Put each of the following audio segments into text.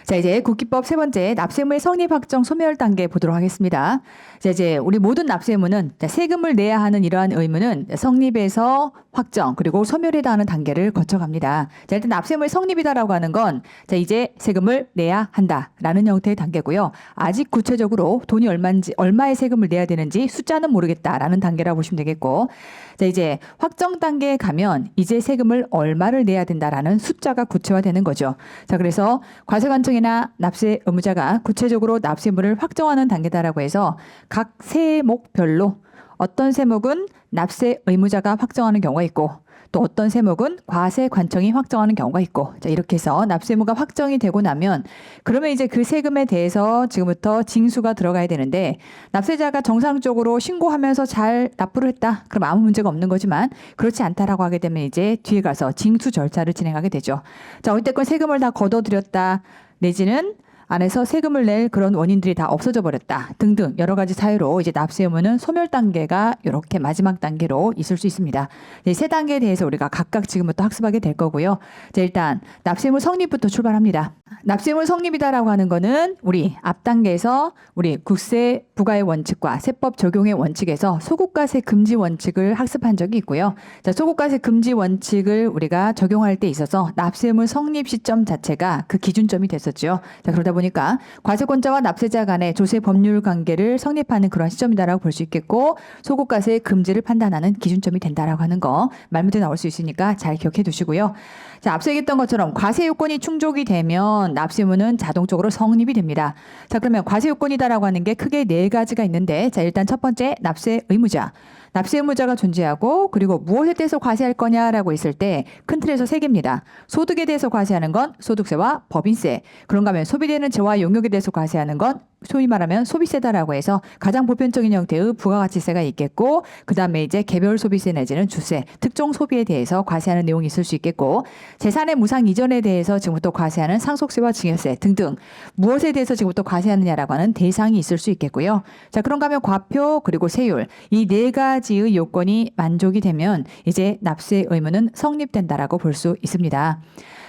자, 이제 국기법 세 번째 납세무의 성립 확정 소멸 단계 보도록 하겠습니다. 자, 이제 우리 모든 납세무는 세금을 내야 하는 이러한 의무는 성립에서 확정 그리고 소멸에 달하는 단계를 거쳐갑니다. 자, 일단 납세무의 성립이다라고 하는 건 자, 이제 세금을 내야 한다라는 형태의 단계고요. 아직 구체적으로 돈이 얼마인지 얼마의 세금을 내야 되는지 숫자는 모르겠다라는 단계라고 보시면 되겠고, 자, 이제 확정 단계에 가면 이제 세금을 얼마를 내야 된다라는 숫자가 구체화되는 거죠. 자, 그래서 과세관청이나 납세 의무자가 구체적으로 납세무를 확정하는 단계다라고 해서 각 세목별로 어떤 세목은 납세 의무자가 확정하는 경우가 있고 또 어떤 세목은 과세관청이 확정하는 경우가 있고, 자, 이렇게 해서 납세무가 확정이 되고 나면 그러면 이제 그 세금에 대해서 지금부터 징수가 들어가야 되는데, 납세자가 정상적으로 신고하면서 잘 납부를 했다 그럼 아무 문제가 없는 거지만 그렇지 않다라고 하게 되면 이제 뒤에 가서 징수 절차를 진행하게 되죠. 자, 어쨌건 세금을 다 걷어들였다 내지는 안에서 세금을 낼 그런 원인들이 다 없어져 버렸다 등등 여러 가지 사유로 이제 납세 의무는 소멸 단계가 이렇게 마지막 단계로 있을 수 있습니다. 이 세 단계에 대해서 우리가 각각 지금부터 학습하게 될 거고요. 자, 일단 납세 의무 성립부터 출발합니다. 납세 의무 성립이다라고 하는 거는 우리 앞 단계에서 우리 국세 부과의 원칙과 세법 적용의 원칙에서 소국가세 금지 원칙을 학습한 적이 있고요. 자, 소국가세 금지 원칙을 우리가 적용할 때 있어서 납세 의무 성립 시점 자체가 그 기준점이 됐었죠. 자, 그러다 보니까 과세권자와 납세자 간의 조세 법률 관계를 성립하는 그런 시점이다라고 볼 수 있겠고, 소국가세 금지를 판단하는 기준점이 된다라고 하는 거 말문에 나올 수 있으니까 잘 기억해 두시고요. 자, 앞서 얘기했던 것처럼 과세 요건이 충족이 되면 납세 의무는 자동적으로 성립이 됩니다. 자, 그러면 과세 요건이다라고 하는 게 크게 네 가지가 있는데, 자, 일단 첫 번째 납세 의무자. 납세 의무자가 존재하고 그리고 무엇에 대해서 과세할 거냐라고 했을 때 큰 틀에서 세 개입니다. 소득에 대해서 과세하는 건 소득세와 법인세. 그런가 하면 소비되는 재와 용역에 대해서 과세하는 건 소위 말하면 소비세다라고 해서 가장 보편적인 형태의 부가가치세가 있겠고, 그 다음에 이제 개별 소비세 내지는 주세, 특정 소비에 대해서 과세하는 내용이 있을 수 있겠고, 재산의 무상 이전에 대해서 지금부터 과세하는 상속세와 증여세 등등 무엇에 대해서 지금부터 과세하느냐라고 하는 대상이 있을 수 있겠고요. 자, 그런가 하면 과표 그리고 세율 이 네 가지의 요건이 만족이 되면 이제 납세 의무는 성립된다라고 볼 수 있습니다.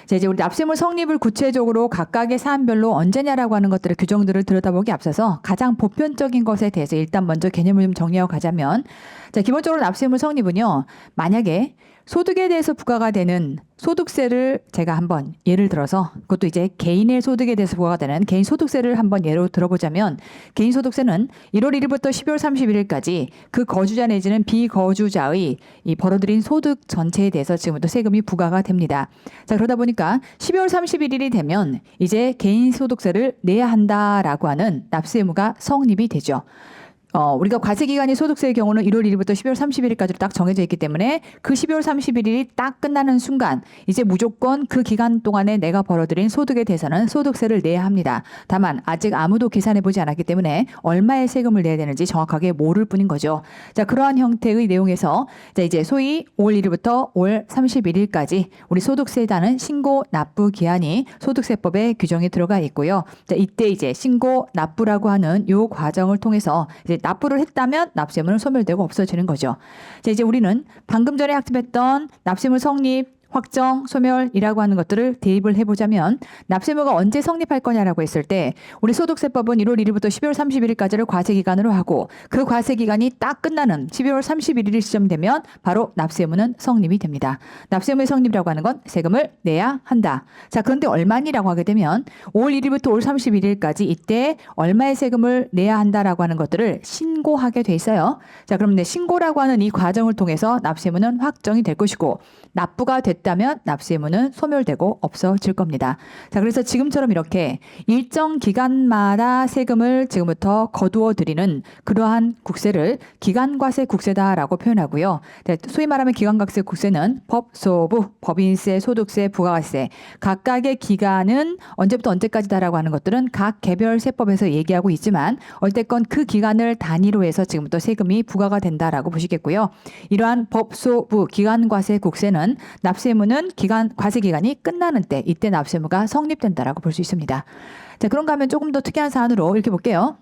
자, 이제 우리 납세의무 성립을 구체적으로 각각의 사안별로 언제냐라고 하는 것들의 규정들을 들여다보기 앞서서 가장 보편적인 것에 대해서 일단 먼저 개념을 좀 정리하고 가자면, 자, 기본적으로 납세의무 성립은요, 만약에 소득에 대해서 부과가 되는 소득세를 제가 한번 예를 들어서, 그것도 이제 개인의 소득에 대해서 부과가 되는 개인 소득세를 한번 예로 들어보자면, 개인 소득세는 1월 1일부터 12월 31일까지 그 거주자 내지는 비거주자의 이 벌어들인 소득 전체에 대해서 지금부터 세금이 부과가 됩니다. 자, 그러다 보니까 12월 31일이 되면 이제 개인 소득세를 내야 한다라고 하는 납세 의무가 성립이 되죠. 우리가 과세기간이 소득세의 경우는 1월 1일부터 12월 31일까지로 딱 정해져 있기 때문에 그 12월 31일이 딱 끝나는 순간 이제 무조건 그 기간 동안에 내가 벌어들인 소득에 대해서는 소득세를 내야 합니다. 다만 아직 아무도 계산해보지 않았기 때문에 얼마의 세금을 내야 되는지 정확하게 모를 뿐인 거죠. 자, 그러한 형태의 내용에서 자, 이제 소위 5월 1일부터 5월 31일까지 우리 소득세에 대한 신고 납부 기한이 소득세법에 규정이 들어가 있고요. 자, 이때 이제 신고 납부라고 하는 요 과정을 통해서 이제 납부를 했다면 납세 의무는 소멸되고 없어지는 거죠. 자, 이제 우리는 방금 전에 학습했던 납세 의무 성립, 확정, 소멸이라고 하는 것들을 대입을 해보자면 납세 의무가 언제 성립할 거냐라고 했을 때 우리 소득세법은 1월 1일부터 12월 31일까지를 과세기간으로 하고 그 과세기간이 딱 끝나는 12월 31일 시점 되면 바로 납세 의무는 성립이 됩니다. 납세 의무의 성립이라고 하는 건 세금을 내야 한다. 자, 그런데 얼마니라고 하게 되면 5월 1일부터 5월 31일까지 이때 얼마의 세금을 내야 한다라고 하는 것들을 신고하게 돼 있어요. 자, 그럼 신고라고 하는 이 과정을 통해서 납세 의무는 확정이 될 것이고, 납부가 됐다면 납세 의무는 소멸되고 없어질 겁니다. 자, 그래서 지금처럼 이렇게 일정 기간마다 세금을 지금부터 거두어 드리는 그러한 국세를 기간과세 국세다라고 표현하고요. 소위 말하면 기간과세 국세는 법, 소부, 법인세, 소득세, 부가세 각각의 기간은 언제부터 언제까지다라고 하는 것들은 각 개별 세법에서 얘기하고 있지만 어쨌건 그 기간을 단위로 해서 지금부터 세금이 부과가 된다라고 보시겠고요. 이러한 법, 소부, 기간과세 국세는 납세 의무는 과세 기간이 끝나는 때 이때 납세 의무가 성립된다라고 볼 수 있습니다. 자, 그런가 하면 조금 더 특이한 사안으로 이렇게 볼게요.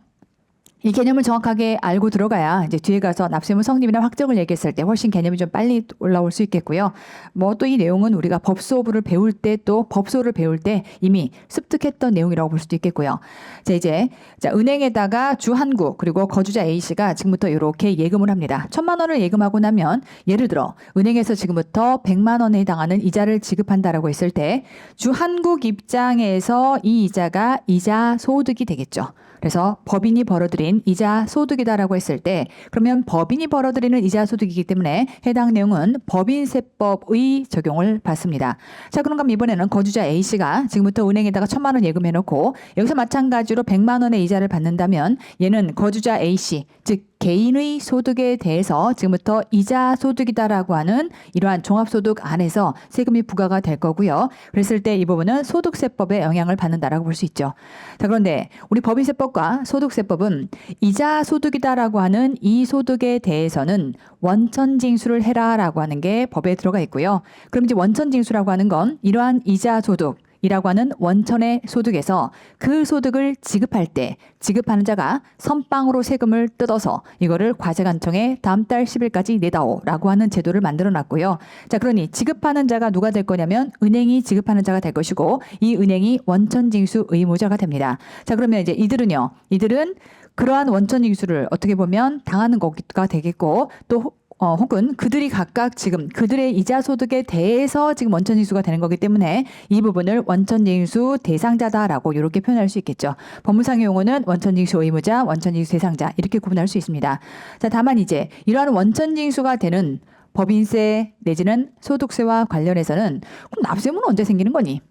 이 개념을 정확하게 알고 들어가야 이제 뒤에 가서 납세무 성립이나 확정을 얘기했을 때 훨씬 개념이 좀 빨리 올라올 수 있겠고요. 뭐 또 이 내용은 우리가 법소부를 배울 때 또 법소를 배울 때 이미 습득했던 내용이라고 볼 수도 있겠고요. 자, 이제 은행에다가 주 한국 그리고 거주자 A씨가 지금부터 이렇게 예금을 합니다. 1,000만 원을 예금하고 나면 예를 들어 은행에서 지금부터 100만 원에 해당하는 이자를 지급한다라고 했을 때 주 한국 입장에서 이 이자가 이자 소득이 되겠죠. 그래서 법인이 벌어들인 이자 소득이다라고 했을 때 그러면 법인이 벌어들이는 이자 소득이기 때문에 해당 내용은 법인세법의 적용을 받습니다. 자, 그럼 이번에는 거주자 A씨가 지금부터 은행에다가 1,000만 원 예금해놓고 여기서 마찬가지로 100만 원의 이자를 받는다면 얘는 거주자 A씨 즉 개인의 소득에 대해서 지금부터 이자 소득이다라고 하는 이러한 종합소득 안에서 세금이 부과가 될 거고요. 그랬을 때 이 부분은 소득세법에 영향을 받는다라고 볼 수 있죠. 자, 그런데 우리 법인세법과 소득세법은 이자 소득이다라고 하는 이 소득에 대해서는 원천징수를 해라라고 하는 게 법에 들어가 있고요. 그럼 이제 원천징수라고 하는 건 이러한 이자 소득 이라고 하는 원천의 소득에서 그 소득을 지급할 때 지급하는 자가 선빵으로 세금을 뜯어서 이거를 과세관청에 다음 달 10일까지 내다오라고 하는 제도를 만들어 놨고요. 자, 그러니 지급하는 자가 누가 될 거냐면 은행이 지급하는 자가 될 것이고 이 은행이 원천징수 의무자가 됩니다. 자, 그러면 이제 이들은 그러한 원천징수를 어떻게 보면 당하는 거가 되겠고 또 혹은 그들이 각각 지금 그들의 이자 소득에 대해서 지금 원천징수가 되는 거기 때문에 이 부분을 원천징수 대상자다라고 이렇게 표현할 수 있겠죠. 법무상의 용어는 원천징수 의무자, 원천징수 대상자 이렇게 구분할 수 있습니다. 자, 다만 이제 이러한 원천징수가 되는 법인세 내지는 소득세와 관련해서는 그럼 납세무는 언제 생기는 거니?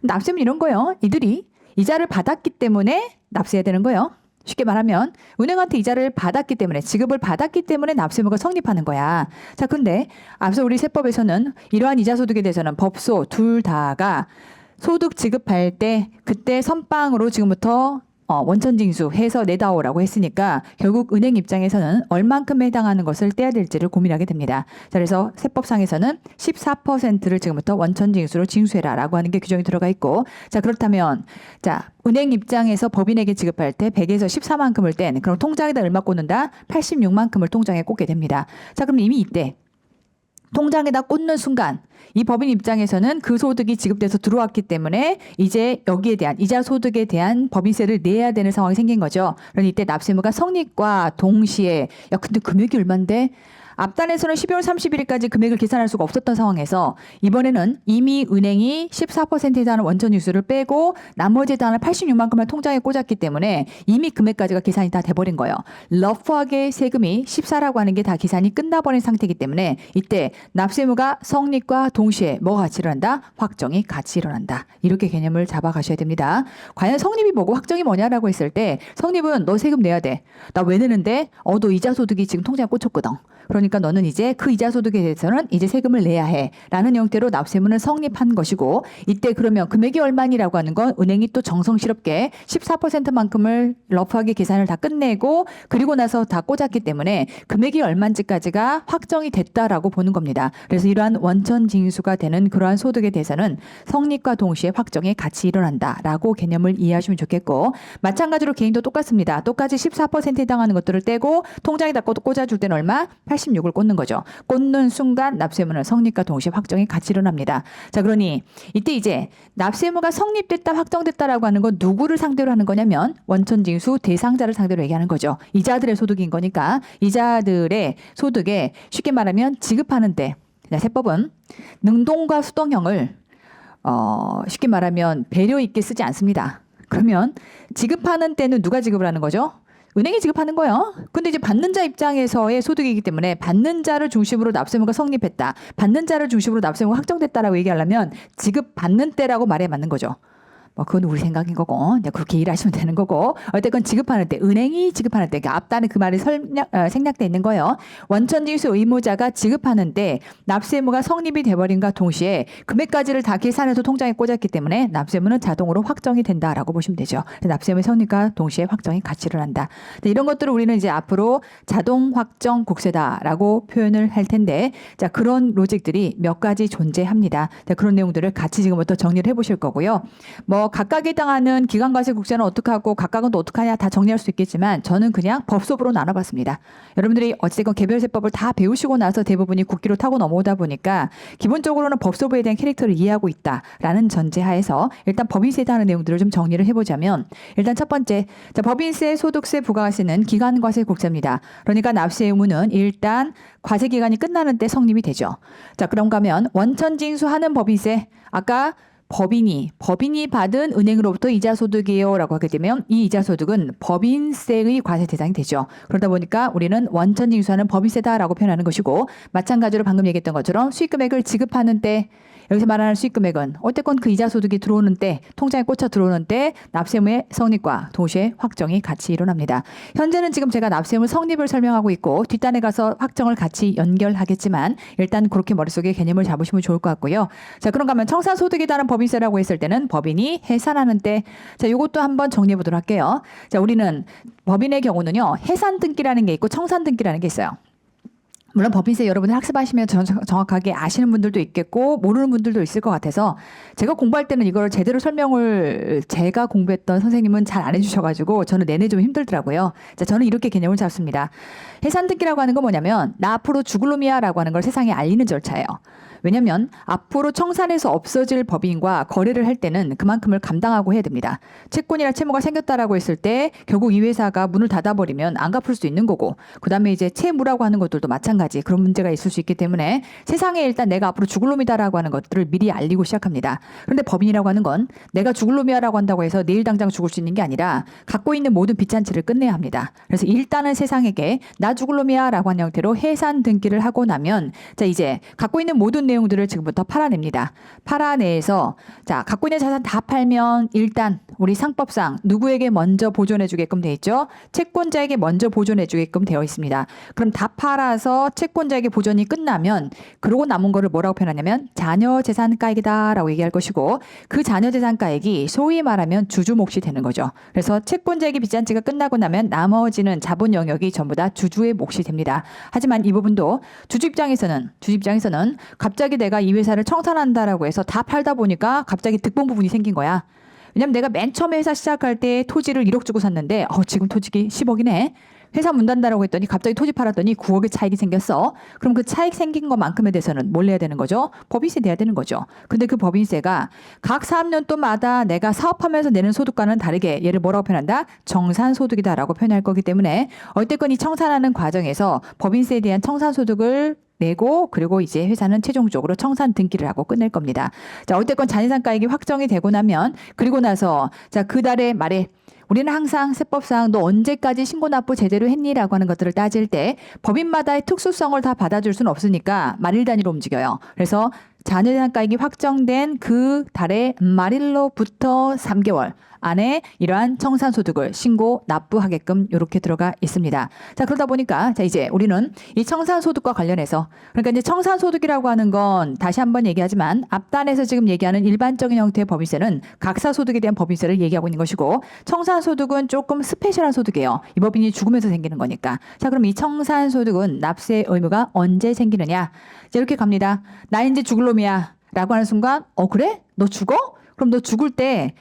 납세무는 이런 거예요. 이들이 이자를 받았기 때문에 납세해야 되는 거예요. 쉽게 말하면 은행한테 이자를 받았기 때문에 지급을 받았기 때문에 납세무가 성립하는 거야. 자, 근데 앞서 우리 세법에서는 이러한 이자 소득에 대해서는 법소 둘 다가 소득 지급할 때 그때 선빵으로 지금부터 원천징수 해서 내다오라고 했으니까 결국 은행 입장에서는 얼만큼 해당하는 것을 떼야 될지를 고민하게 됩니다. 자, 그래서 세법상에서는 14%를 지금부터 원천징수로 징수해라라고 하는 게 규정이 들어가 있고 자, 그렇다면 자, 은행 입장에서 법인에게 지급할 때 100에서 14만큼을 뗀 그럼 통장에다 얼마 꽂는다? 86만큼을 통장에 꽂게 됩니다. 자, 그럼 이미 이때 통장에다 꽂는 순간 이 법인 입장에서는 그 소득이 지급돼서 들어왔기 때문에 이제 여기에 대한 이자 소득에 대한 법인세를 내야 되는 상황이 생긴 거죠. 그러니 이때 납세무가 성립과 동시에 야 근데 금액이 얼만데? 앞단에서는 12월 31일까지 금액을 계산할 수가 없었던 상황에서 이번에는 이미 은행이 14%에 해당하는 원천징수를 빼고 나머지에 해당하는 86만큼을 통장에 꽂았기 때문에 이미 금액까지가 계산이 다 돼버린 거예요. 러프하게 세금이 14라고 하는 게 다 계산이 끝나버린 상태이기 때문에 이때 납세무가 성립과 동시에 뭐가 같이 일어난다? 확정이 같이 일어난다. 이렇게 개념을 잡아가셔야 됩니다. 과연 성립이 뭐고 확정이 뭐냐라고 했을 때 성립은 너 세금 내야 돼. 나 왜 내는데? 너 이자 소득이 지금 통장에 꽂혔거든. 그러니까 너는 이제 그 이자 소득에 대해서는 이제 세금을 내야 해 라는 형태로 납세무는 성립한 것이고 이때 그러면 금액이 얼마니라고 하는 건 은행이 또 정성스럽게 14%만큼을 러프하게 계산을 다 끝내고 그리고 나서 다 꽂았기 때문에 금액이 얼마인지까지가 확정이 됐다라고 보는 겁니다. 그래서 이러한 원천징수가 되는 그러한 소득에 대해서는 성립과 동시에 확정이 같이 일어난다라고 개념을 이해하시면 좋겠고 마찬가지로 개인도 똑같습니다. 똑같이 14%에 해당하는 것들을 떼고 통장에다 꽂아줄 때는 얼마? 86을 꽂는 거죠. 꽂는 순간 납세무는 성립과 동시에 확정이 같이 일어납니다. 자, 그러니 이때 이제 납세무가 성립됐다 확정됐다라고 하는 건 누구를 상대로 하는 거냐면 원천징수 대상자를 상대로 얘기하는 거죠. 이자들의 소득인 거니까 이자들의 소득에 쉽게 말하면 지급하는 때 세법은 능동과 수동형을 쉽게 말하면 배려 있게 쓰지 않습니다. 그러면 지급하는 때는 누가 지급을 하는 거죠? 은행이 지급하는 거예요. 근데 이제 받는 자 입장에서의 소득이기 때문에 받는 자를 중심으로 납세무가 성립했다. 받는 자를 중심으로 납세무가 확정됐다라고 얘기하려면 지급받는 때라고 말해 맞는 거죠. 뭐 그건 우리 생각인 거고 그렇게 일하시면 되는 거고 어쨌건 지급하는 때 은행이 지급하는 때 그러니까 앞단에 그 말이 생략돼 있는 거예요. 원천징수 의무자가 지급하는 때 납세무가 성립이 돼버린과 동시에 금액까지를 다 계산해서 통장에 꽂았기 때문에 납세무는 자동으로 확정이 된다라고 보시면 되죠. 납세무의 성립과 동시에 확정이 같이 일어난다. 이런 것들을 우리는 이제 앞으로 자동 확정 국세다라고 표현을 할 텐데 자 그런 로직들이 몇 가지 존재합니다. 자, 그런 내용들을 같이 지금부터 정리를 해보실 거고요. 뭐 뭐 각각에 해당하는 기간과세국세는 어떻게 하고 각각은 또 어떻게 하냐 다 정리할 수 있겠지만 저는 그냥 법소부로 나눠봤습니다. 여러분들이 어찌됐건 개별세법을 다 배우시고 나서 대부분이 국기로 타고 넘어오다 보니까 기본적으로는 법소부에 대한 캐릭터를 이해하고 있다라는 전제하에서 일단 법인세에 대한 내용들을 좀 정리를 해보자면 일단 첫 번째, 자, 법인세, 소득세, 부가세는 기간과세국세입니다. 그러니까 납세 의무는 일단 과세 기간이 끝나는 때 성립이 되죠. 자, 그런가 하면 원천징수하는 법인세, 아까 법인이 받은 은행으로부터 이자소득이에요 라고 하게 되면 이 이자소득은 법인세의 과세 대상이 되죠. 그러다 보니까 우리는 원천징수하는 법인세다라고 표현하는 것이고 마찬가지로 방금 얘기했던 것처럼 수익금액을 지급하는 때 여기서 말하는 수익금액은 어쨌건 그 이자소득이 들어오는 때 통장에 꽂혀 들어오는 때 납세의무의 성립과 동시에 확정이 같이 일어납니다. 현재는 지금 제가 납세의무 성립을 설명하고 있고 뒷단에 가서 확정을 같이 연결하겠지만 일단 그렇게 머릿속에 개념을 잡으시면 좋을 것 같고요. 자, 그런가 하면 청산소득에 따른 법인세라고 했을 때는 법인이 해산하는 때, 자, 이것도 한번 정리해 보도록 할게요. 자, 우리는 법인의 경우는요, 해산 등기라는 게 있고 청산 등기라는 게 있어요. 물론 법인세 여러분들 학습하시면 정확하게 아시는 분들도 있겠고 모르는 분들도 있을 것 같아서 제가 공부할 때는 이걸 제대로 설명을 제가 공부했던 선생님은 잘 안 해주셔가지고 저는 내내 좀 힘들더라고요. 자, 저는 이렇게 개념을 잡습니다. 해산 등기라고 하는 건 뭐냐면 나 앞으로 죽을 놈이야 라고 하는 걸 세상에 알리는 절차예요. 왜냐하면 앞으로 청산해서 없어질 법인과 거래를 할 때는 그만큼을 감당하고 해야 됩니다. 채권이나 채무가 생겼다라고 했을 때 결국 이 회사가 문을 닫아버리면 안 갚을 수 있는 거고 그다음에 이제 채무라고 하는 것들도 마찬가지 그런 문제가 있을 수 있기 때문에 세상에 일단 내가 앞으로 죽을 놈이다라고 하는 것들을 미리 알리고 시작합니다. 그런데 법인이라고 하는 건 내가 죽을 놈이야라고 한다고 해서 내일 당장 죽을 수 있는 게 아니라 갖고 있는 모든 빚잔치를 끝내야 합니다. 그래서 일단은 세상에게 나 죽을 놈이야라고 하는 형태로 해산 등기를 하고 나면 자 이제 갖고 있는 모든 내용들을 지금부터 팔아냅니다. 팔아내서 자 갖고 있는 자산 다 팔면 일단 우리 상법상 누구에게 먼저 보존해 주게끔 돼 있죠. 채권자에게 먼저 보존해 주게끔 되어 있습니다. 그럼 다 팔아서 채권자에게 보존이 끝나면 그러고 남은 거를 뭐라고 표현하냐면 자녀재산가액이다라고 얘기할 것이고 그 자녀재산가액이 소위 말하면 주주 몫이 되는 거죠. 그래서 채권자에게 빚잔치가 끝나고 나면 나머지는 자본 영역이 전부 다 주주의 몫이 됩니다. 하지만 이 부분도 주주 입장에서는 갑자기 내가 이 회사를 청산한다라고 해서 다 팔다 보니까 갑자기 득본 부분이 생긴 거야. 왜냐면 내가 맨 처음에 회사 시작할 때 토지를 1억 주고 샀는데 지금 토지기 10억이네. 회사 문 닫는다라고 했더니 갑자기 토지 팔았더니 9억의 차익이 생겼어. 그럼 그 차익 생긴 것만큼에 대해서는 뭘 내야 되는 거죠? 법인세 내야 되는 거죠. 근데 그 법인세가 각 사업년도마다 내가 사업하면서 내는 소득과는 다르게 얘를 뭐라고 표현한다? 정산소득이다라고 표현할 거기 때문에 어쨌건 이 청산하는 과정에서 법인세에 대한 청산소득을 내고 그리고 이제 회사는 최종적으로 청산 등기를 하고 끝낼 겁니다. 자, 어쨌건 자녀재산가액이 확정이 되고 나면 그리고 나서 자, 그 달에 말에 우리는 항상 세법상 너 언제까지 신고 납부 제대로 했니라고 하는 것들을 따질 때 법인마다의 특수성을 다 받아줄 수는 없으니까 말일 단위로 움직여요. 그래서 자녀재산가액이 확정된 그 달의 말일로부터 3개월 안에 이러한 청산소득을 신고 납부하게끔 이렇게 들어가 있습니다. 자, 그러다 보니까 자 이제 우리는 이 청산소득과 관련해서 그러니까 이제 청산소득이라고 하는 건 다시 한번 얘기하지만 앞단에서 지금 얘기하는 일반적인 형태의 법인세는 각사소득에 대한 법인세를 얘기하고 있는 것이고 청산소득은 조금 스페셜한 소득이에요. 이 법인이 죽으면서 생기는 거니까. 자, 그럼 이 청산소득은 납세 의무가 언제 생기느냐? 자, 이렇게 갑니다. 나 이제 죽을 놈이야 라고 하는 순간 그래? 너 죽어? 그럼 너 죽을 때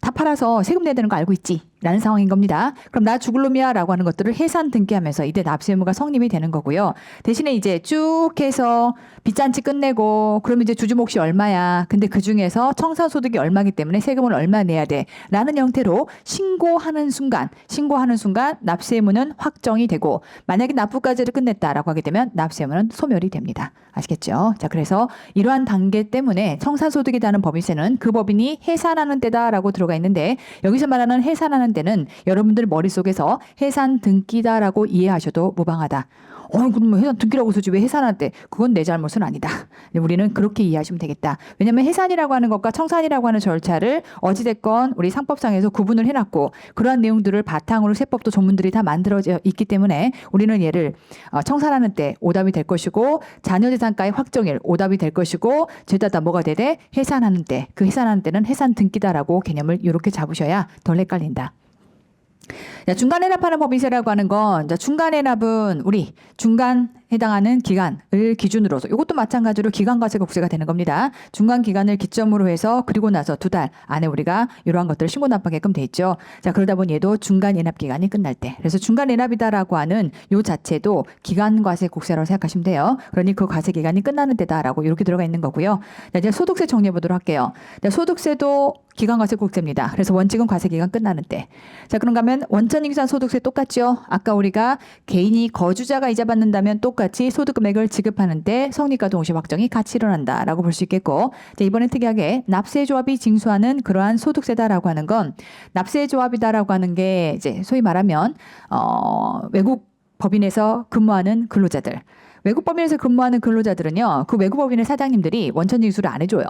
다 팔아서 세금 내야 되는 거 알고 있지? 라는 상황인 겁니다. 그럼 나 죽을 놈이야 라고 하는 것들을 해산 등기하면서 이때 납세 의무가 성립이 되는 거고요. 대신에 이제 쭉 해서 빚잔치 끝내고 그러면 이제 주주 몫이 얼마야. 근데 그중에서 청산소득이 얼마기 때문에 세금을 얼마 내야 돼. 라는 형태로 신고하는 순간 납세 의무는 확정이 되고 만약에 납부까지를 끝냈다라고 하게 되면 납세 의무는 소멸이 됩니다. 아시겠죠? 자, 그래서 이러한 단계 때문에 청산소득이라는 법인세는 그 법인이 해산하는 때다라고 들어가 있는데 여기서 말하는 해산하는 때는 여러분들 머릿속에서 해산 등기다라고 이해하셔도 무방하다. 그럼 해산 등기라고 쓰지 왜 해산할 때 그건 내 잘못은 아니다. 우리는 그렇게 이해하시면 되겠다. 왜냐하면 해산이라고 하는 것과 청산이라고 하는 절차를 어찌됐건 우리 상법상에서 구분을 해놨고 그러한 내용들을 바탕으로 세법도 전문들이 다 만들어져 있기 때문에 우리는 얘를 청산하는 때 오답이 될 것이고 자녀재산가의 확정일 오답이 될 것이고 죄다 다 뭐가 되되 해산하는 때 그 해산하는 때는 해산 등기다라고 개념을 이렇게 잡으셔야 덜 헷갈린다. 중간해납하는 법인세라고 하는 건 중간해납은 우리 중간 해당하는 기간을 기준으로서 이것도 마찬가지로 기간과세국세가 되는 겁니다. 중간 기간을 기점으로 해서 그리고 나서 2달 안에 우리가 이러한 것들을 신고 납부하게끔 돼 있죠. 자, 그러다 보니 얘도 중간 인합 기간이 끝날 때. 그래서 중간 인합이다라고 하는 요 자체도 기간과세국세라고 생각하시면 돼요. 그러니 그 과세 기간이 끝나는 때다라고 이렇게 들어가 있는 거고요. 자, 이제 소득세 정리해 보도록 할게요. 자, 소득세도 기간과세국세입니다. 그래서 원칙은 과세기간 끝나는 때. 자, 그런가 하면 원천잉산 소득세 똑같죠. 아까 우리가 개인이 거주자가 이자 받는다면 똑같이 소득금액을 지급하는 때 성립과 동시에 확정이 같이 일어난다라고 볼 수 있겠고, 자, 이번엔 특이하게 납세조합이 징수하는 그러한 소득세다라고 하는 건 납세조합이다라고 하는 게 이제 소위 말하면 외국 법인에서 근무하는 근로자들. 외국 법인에서 근무하는 근로자들은요, 그 외국 법인의 사장님들이 원천징수를 안 해줘요.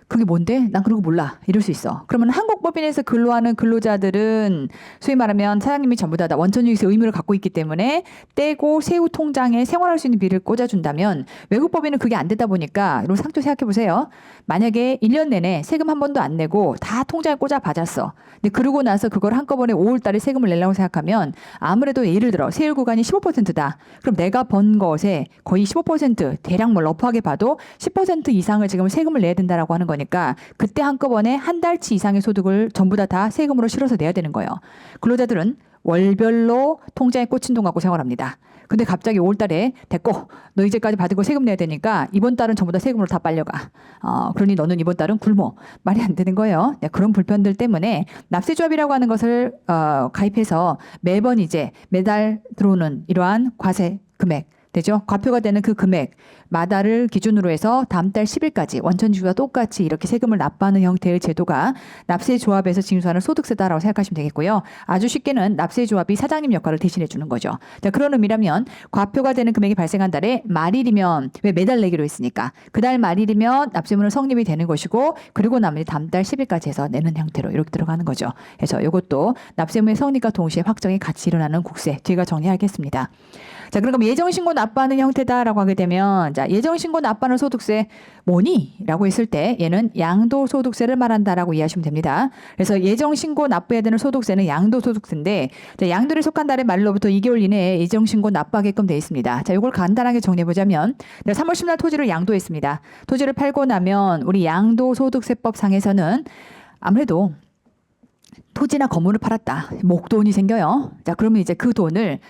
그게 뭔데? 난 그런 거 몰라. 이럴 수 있어. 그러면 한국 법인에서 근로하는 근로자들은 소위 말하면 사장님이 전부 다 원천징수 의무를 갖고 있기 때문에 떼고 세후 통장에 생활할 수 있는 비를 꽂아준다면 외국 법인은 그게 안 되다 보니까 이런 상조 생각해 보세요. 만약에 1년 내내 세금 한 번도 안 내고 다 통장에 꽂아 받았어. 근데 그러고 나서 그걸 한꺼번에 5월 달에 세금을 내려고 생각하면 아무래도 예를 들어 세율 구간이 15%다. 그럼 내가 번 것에 거의 15% 대략 뭐 러프하게 봐도 10% 이상을 지금 세금을 내야 된다라고 하는 거니까 그때 한꺼번에 한 달치 이상의 소득을 전부 다 세금으로 실어서 내야 되는 거예요. 근로자들은 월별로 통장에 꽂힌 돈 갖고 생활합니다. 근데 갑자기 5월 달에 됐고 너 이제까지 받은 거 세금 내야 되니까 이번 달은 전부 다 세금으로 다 빨려가. 그러니 너는 이번 달은 굶어. 말이 안 되는 거예요. 네, 그런 불편들 때문에 납세조합이라고 하는 것을 가입해서 매번 이제 매달 들어오는 이러한 과세 금액 되죠. 과표가 되는 그 금액마다를 기준으로 해서 다음 달 10일까지 원천징수와 똑같이 이렇게 세금을 납부하는 형태의 제도가 납세조합에서 징수하는 소득세다라고 생각하시면 되겠고요. 아주 쉽게는 납세조합이 사장님 역할을 대신해 주는 거죠. 자, 그런 의미라면 과표가 되는 금액이 발생한 달에 말일이면 왜 매달 내기로 했으니까 그달 말일이면 납세문은 성립이 되는 것이고 그리고 나머지 다음 달 10일까지 해서 내는 형태로 이렇게 들어가는 거죠. 그래서 이것도 납세문의 성립과 동시에 확정이 같이 일어나는 국세 뒤가 정리하겠습니다. 자, 그러니까 예정신고 납부하는 형태다라고 하게 되면 자, 예정신고 납부하는 소득세 뭐니? 라고 했을 때 얘는 양도소득세를 말한다라고 이해하시면 됩니다. 그래서 예정신고 납부해야 되는 소득세는 양도소득세인데 자, 양도에 속한 달의 말로부터 2개월 이내에 예정신고 납부하게끔 되어 있습니다. 자, 이걸 간단하게 정리해보자면 3월 10일 토지를 양도했습니다. 토지를 팔고 나면 우리 양도소득세법 상에서는 아무래도 토지나 건물을 팔았다. 목돈이 생겨요. 자, 그러면 이제 그 돈을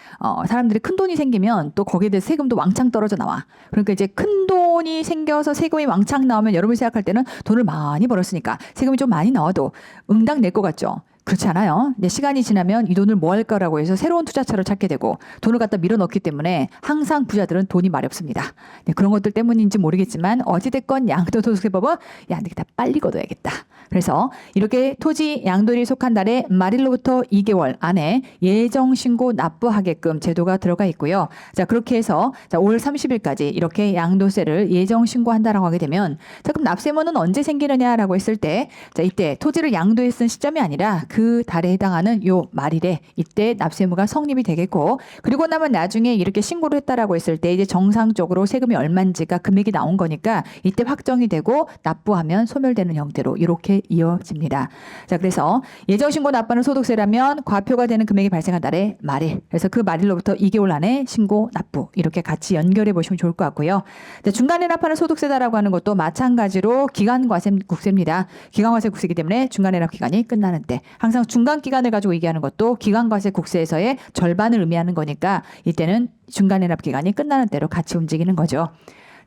사람들이 큰 돈이 생기면 또 거기에 대해서 세금도 왕창 떨어져 나와. 그러니까 이제 큰 돈이 생겨서 세금이 왕창 나오면 여러분이 생각할 때는 돈을 많이 벌었으니까 세금이 좀 많이 나와도 응당 낼 것 같죠. 그렇지 않아요. 근데 시간이 지나면 이 돈을 뭐 할까라고 해서 새로운 투자처를 찾게 되고 돈을 갖다 밀어넣기 때문에 항상 부자들은 돈이 말이 없습니다. 네, 그런 것들 때문인지 모르겠지만 어찌됐건 양도소득세법은 야, 내가 빨리 걷어야겠다. 그래서 이렇게 토지 양도일이 속한 달에 말일로부터 2개월 안에 예정신고 납부하게끔 제도가 들어가 있고요. 자, 그렇게 해서 자, 5월 30일까지 이렇게 양도세를 예정신고한다라고 하게 되면 자, 그럼 납세문은 언제 생기느냐라고 했을 때 자, 이때 토지를 양도에 쓴 시점이 아니라 그 달에 해당하는 요 말일에 이때 납세무가 성립이 되겠고 그리고 나면 나중에 이렇게 신고를 했다라고 했을 때 이제 정상적으로 세금이 얼마인지가 금액이 나온 거니까 이때 확정이 되고 납부하면 소멸되는 형태로 이렇게 이어집니다. 자, 그래서 예정신고 납부하는 소득세라면 과표가 되는 금액이 발생한 달에 말일 그래서 그 말일로부터 2개월 안에 신고 납부 이렇게 같이 연결해 보시면 좋을 것 같고요. 자, 중간에 납부하는 소득세다라고 하는 것도 마찬가지로 기간과세국세입니다. 기간과세국세이기 때문에 중간에 납 기간이 끝나는 때 항상 중간 기간을 가지고 얘기하는 것도 기간과세 국세에서의 절반을 의미하는 거니까 이때는 중간에 납 기간이 끝나는 때로 같이 움직이는 거죠.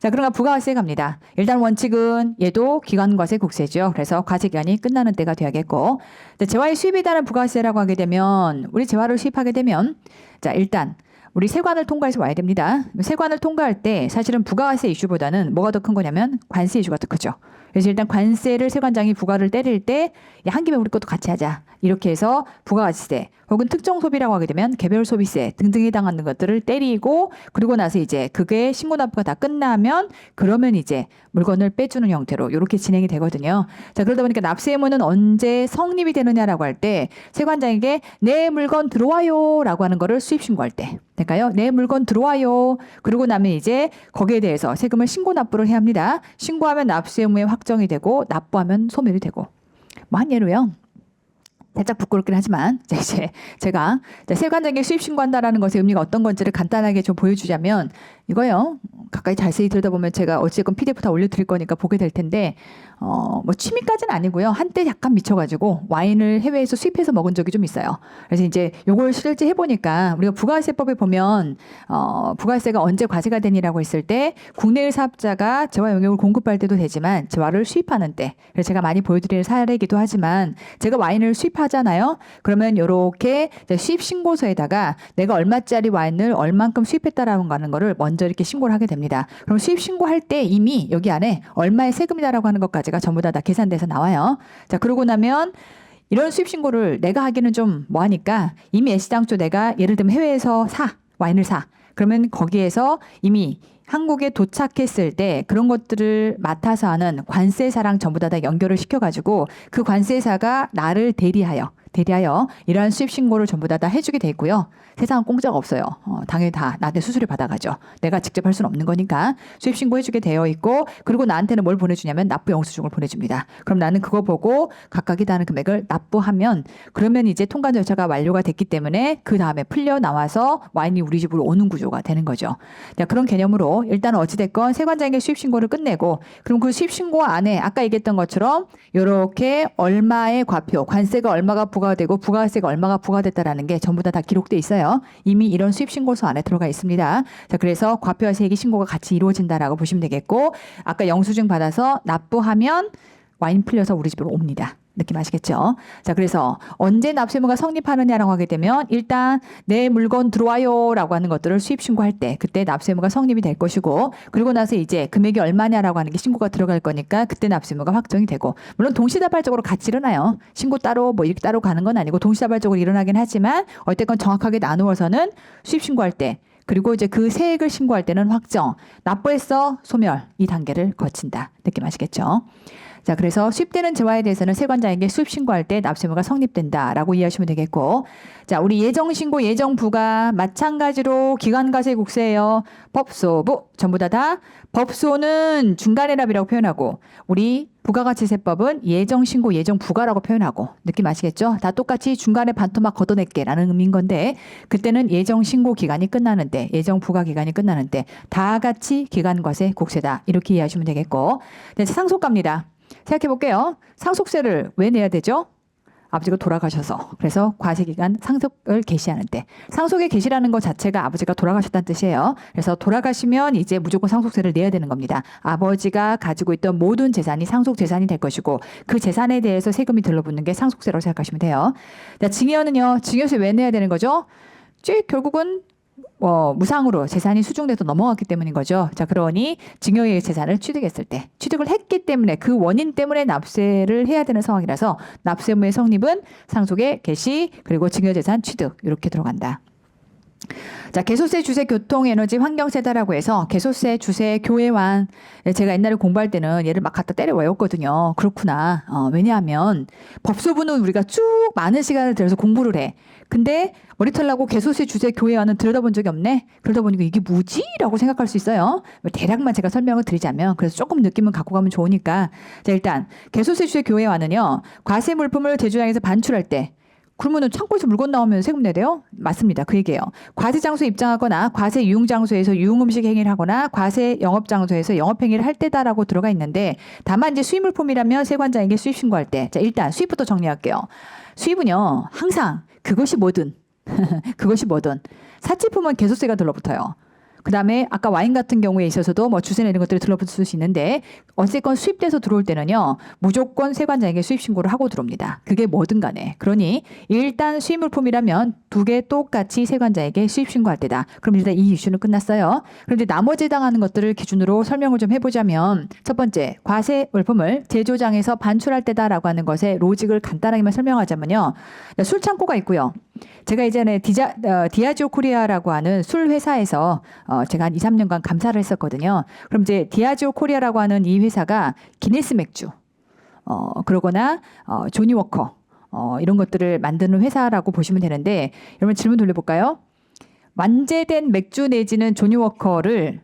자, 그러면 부가과세 갑니다. 일단 원칙은 얘도 기간과세 국세죠. 그래서 과세 기간이 끝나는 때가 되야겠고 재화의 수입에 따른 부가세라고 하게 되면 우리 재화를 수입하게 되면 자, 일단 우리 세관을 통과해서 와야 됩니다. 세관을 통과할 때 사실은 부가세 이슈보다는 뭐가 더 큰 거냐면 관세 이슈가 더 크죠. 그래서 일단 관세를 세관장이 부과를 때릴 때 한 김에 우리 것도 같이 하자. 이렇게 해서 부가가치세 혹은 특정 소비라고 하게 되면 개별 소비세 등등에 해당하는 것들을 때리고 그리고 나서 이제 그게 신고 납부가 다 끝나면 그러면 이제 물건을 빼주는 형태로 이렇게 진행이 되거든요. 자, 그러다 보니까 납세 의무는 언제 성립이 되느냐라고 할 때 세관장에게 내 물건 들어와요 라고 하는 거를 수입 신고할 때 될까요? 내 물건 들어와요. 그러고 나면 이제 거기에 대해서 세금을 신고 납부를 해야 합니다. 신고하면 납세 의무에 확정이 되고 납부하면 소멸이 되고 뭐 한 예로요. 살짝 부끄럽긴 하지만 이제 제가 세관장애 수입 신고한다라는 것의 의미가 어떤 건지를 간단하게 좀 보여주자면 이거요. 가까이 자세히 들여다보면 제가 어찌됐건 PDF 다 올려드릴 거니까 보게 될 텐데 뭐 취미까지는 아니고요. 한때 약간 미쳐가지고 와인을 해외에서 수입해서 먹은 적이 좀 있어요. 그래서 이제 요걸 실제 해보니까 우리가 부가세법에 보면 부가세가 언제 과세가 되니라고 했을 때 국내의 사업자가 재화 용역을 공급할 때도 되지만 재화를 수입하는 때, 그래서 제가 많이 보여드리는 사례이기도 하지만 제가 와인을 수입하잖아요. 그러면 요렇게 수입 신고서에다가 내가 얼마짜리 와인을 얼만큼 수입했다라고 하는 거를 먼저 이렇게 신고를 하게 됩니다. 그럼 수입 신고할 때 이미 여기 안에 얼마의 세금이다라고 하는 것까지가 전부 다 계산돼서 나와요. 자, 그러고 나면 이런 수입 신고를 내가 하기는 좀 뭐하니까 이미 애시당초 내가 예를 들면 해외에서 와인을 사. 그러면 거기에서 이미 한국에 도착했을 때 그런 것들을 맡아서 하는 관세사랑 전부 다 연결을 시켜가지고 그 관세사가 나를 대리하여 이러한 수입 신고를 전부 다 해주게 돼 있고요. 세상은 공짜가 없어요. 당연히 다 나한테 수수료 받아가죠. 내가 직접 할 수는 없는 거니까 수입 신고 해주게 되어 있고, 그리고 나한테는 뭘 보내주냐면 납부 영수증을 보내줍니다. 그럼 나는 그거 보고 각각이 다른 금액을 납부하면 그러면 이제 통관 절차가 완료가 됐기 때문에 그 다음에 풀려 나와서 와인이 우리 집으로 오는 구조가 되는 거죠. 자, 그런 개념으로 일단 어찌됐건 세관장애 수입 신고를 끝내고, 그럼 그 수입 신고 안에 아까 얘기했던 것처럼 이렇게 얼마의 과표, 관세가 얼마가 부과되고 부가세가 얼마가 부과됐다라는 게 전부 다 기록돼 있어요. 이미 이런 수입 신고서 안에 들어가 있습니다. 자, 그래서 과표와 세액이 신고가 같이 이루어진다라고 보시면 되겠고, 아까 영수증 받아서 납부하면 와인 풀려서 우리 집으로 옵니다. 느낌 아시겠죠? 자, 그래서 언제 납세의무가 성립하느냐라고 하게 되면 일단 내 물건 들어와요라고 하는 것들을 수입 신고할 때 그때 납세의무가 성립이 될 것이고, 그리고 나서 이제 금액이 얼마냐라고 하는 게 신고가 들어갈 거니까 그때 납세의무가 확정이 되고, 물론 동시다발적으로 같이 일어나요. 신고 따로 뭐 이렇게 따로 가는 건 아니고 동시다발적으로 일어나긴 하지만 어쨌건 정확하게 나누어서는 수입 신고할 때, 그리고 이제 그 세액을 신고할 때는 확정, 납부했어, 소멸, 이 단계를 거친다. 느낌 아시겠죠? 자, 그래서 수입되는 재화에 대해서는 세관장에게 수입 신고할 때 납세의무가 성립된다라고 이해하시면 되겠고, 자, 우리 예정신고, 예정부가 마찬가지로 기관과세국세예요. 법소부 전부 다 법소는 중간해랍이라고 표현하고, 우리 부가가치세법은 예정신고, 예정부가라고 표현하고, 느낌 아시겠죠? 다 똑같이 중간에 반토막 걷어낼게라는 의미인 건데, 그때는 예정신고 기간이 끝나는 때, 예정부가 기간이 끝나는 때 다 같이 기관과세국세다, 이렇게 이해하시면 되겠고, 네, 상속가입니다. 생각해 볼게요. 상속세를 왜 내야 되죠? 아버지가 돌아가셔서. 그래서 과세기간 상속을 개시하는 때. 상속의 개시라는 것 자체가 아버지가 돌아가셨다는 뜻이에요. 그래서 돌아가시면 이제 무조건 상속세를 내야 되는 겁니다. 아버지가 가지고 있던 모든 재산이 상속 재산이 될 것이고, 그 재산에 대해서 세금이 들러붙는 게 상속세라고 생각하시면 돼요. 자, 증여는요. 증여세 왜 내야 되는 거죠? 결국은 무상으로 재산이 수중돼서 넘어갔기 때문인 거죠. 자, 그러니 증여의 재산을 취득했을 때, 취득을 했기 때문에 그 원인 때문에 납세를 해야 되는 상황이라서 납세의무의 성립은 상속의 개시, 그리고 증여재산 취득, 이렇게 들어간다. 자, 개소세, 주세, 교통, 에너지, 환경세다라고 해서 개소세, 주세, 교외환. 제가 옛날에 공부할 때는 얘를 막 갖다 때려 외웠거든요. 그렇구나. 왜냐하면 법소부는 우리가 쭉 많은 시간을 들여서 공부를 해. 근데 머리털 나고 개소세, 주세, 교외환은 들여다본 적이 없네. 그러다 보니까 이게 뭐지? 라고 생각할 수 있어요. 대략만 제가 설명을 드리자면, 그래서 조금 느낌은 갖고 가면 좋으니까. 자, 일단 개소세, 주세, 교외환은요, 과세 물품을 제조장에서 반출할 때, 그러면은 창고에서 물건 나오면 세금 내야 돼요? 맞습니다. 그 얘기예요. 과세 장소에 입장하거나 과세 유흥 장소에서 유흥 음식 행위를 하거나 과세 영업 장소에서 영업 행위를 할 때다라고 들어가 있는데, 다만 이제 수입 물품이라면 세관장에게 수입 신고할 때, 자, 일단 수입부터 정리할게요. 수입은요, 항상 그것이 뭐든 사치품은 개소세가 들러붙어요. 그 다음에 아까 와인 같은 경우에 있어서도 뭐 주세나 이런 것들이 들러붙을 수 있는데, 어쨌건 수입돼서 들어올 때는요, 무조건 세관장에게 수입 신고를 하고 들어옵니다. 그게 뭐든 간에. 그러니 일단 수입 물품이라면 두 개 똑같이 세관장에게 수입 신고할 때다. 그럼 일단 이 이슈는 끝났어요. 그런데 나머지 해당하는 것들을 기준으로 설명을 좀 해보자면, 첫 번째, 과세 물품을 제조장에서 반출할 때다라고 하는 것의 로직을 간단하게만 설명하자면요, 술 창고가 있고요. 제가 예전에 디아지오 코리아라고 하는 술 회사에서 제가 한 2, 3년간 감사를 했었거든요. 그럼 이제 디아지오 코리아라고 하는 이 회사가 기네스 맥주, 그러거나 조니 워커, 이런 것들을 만드는 회사라고 보시면 되는데, 여러분 질문 돌려볼까요? 완제된 맥주 내지는 조니 워커를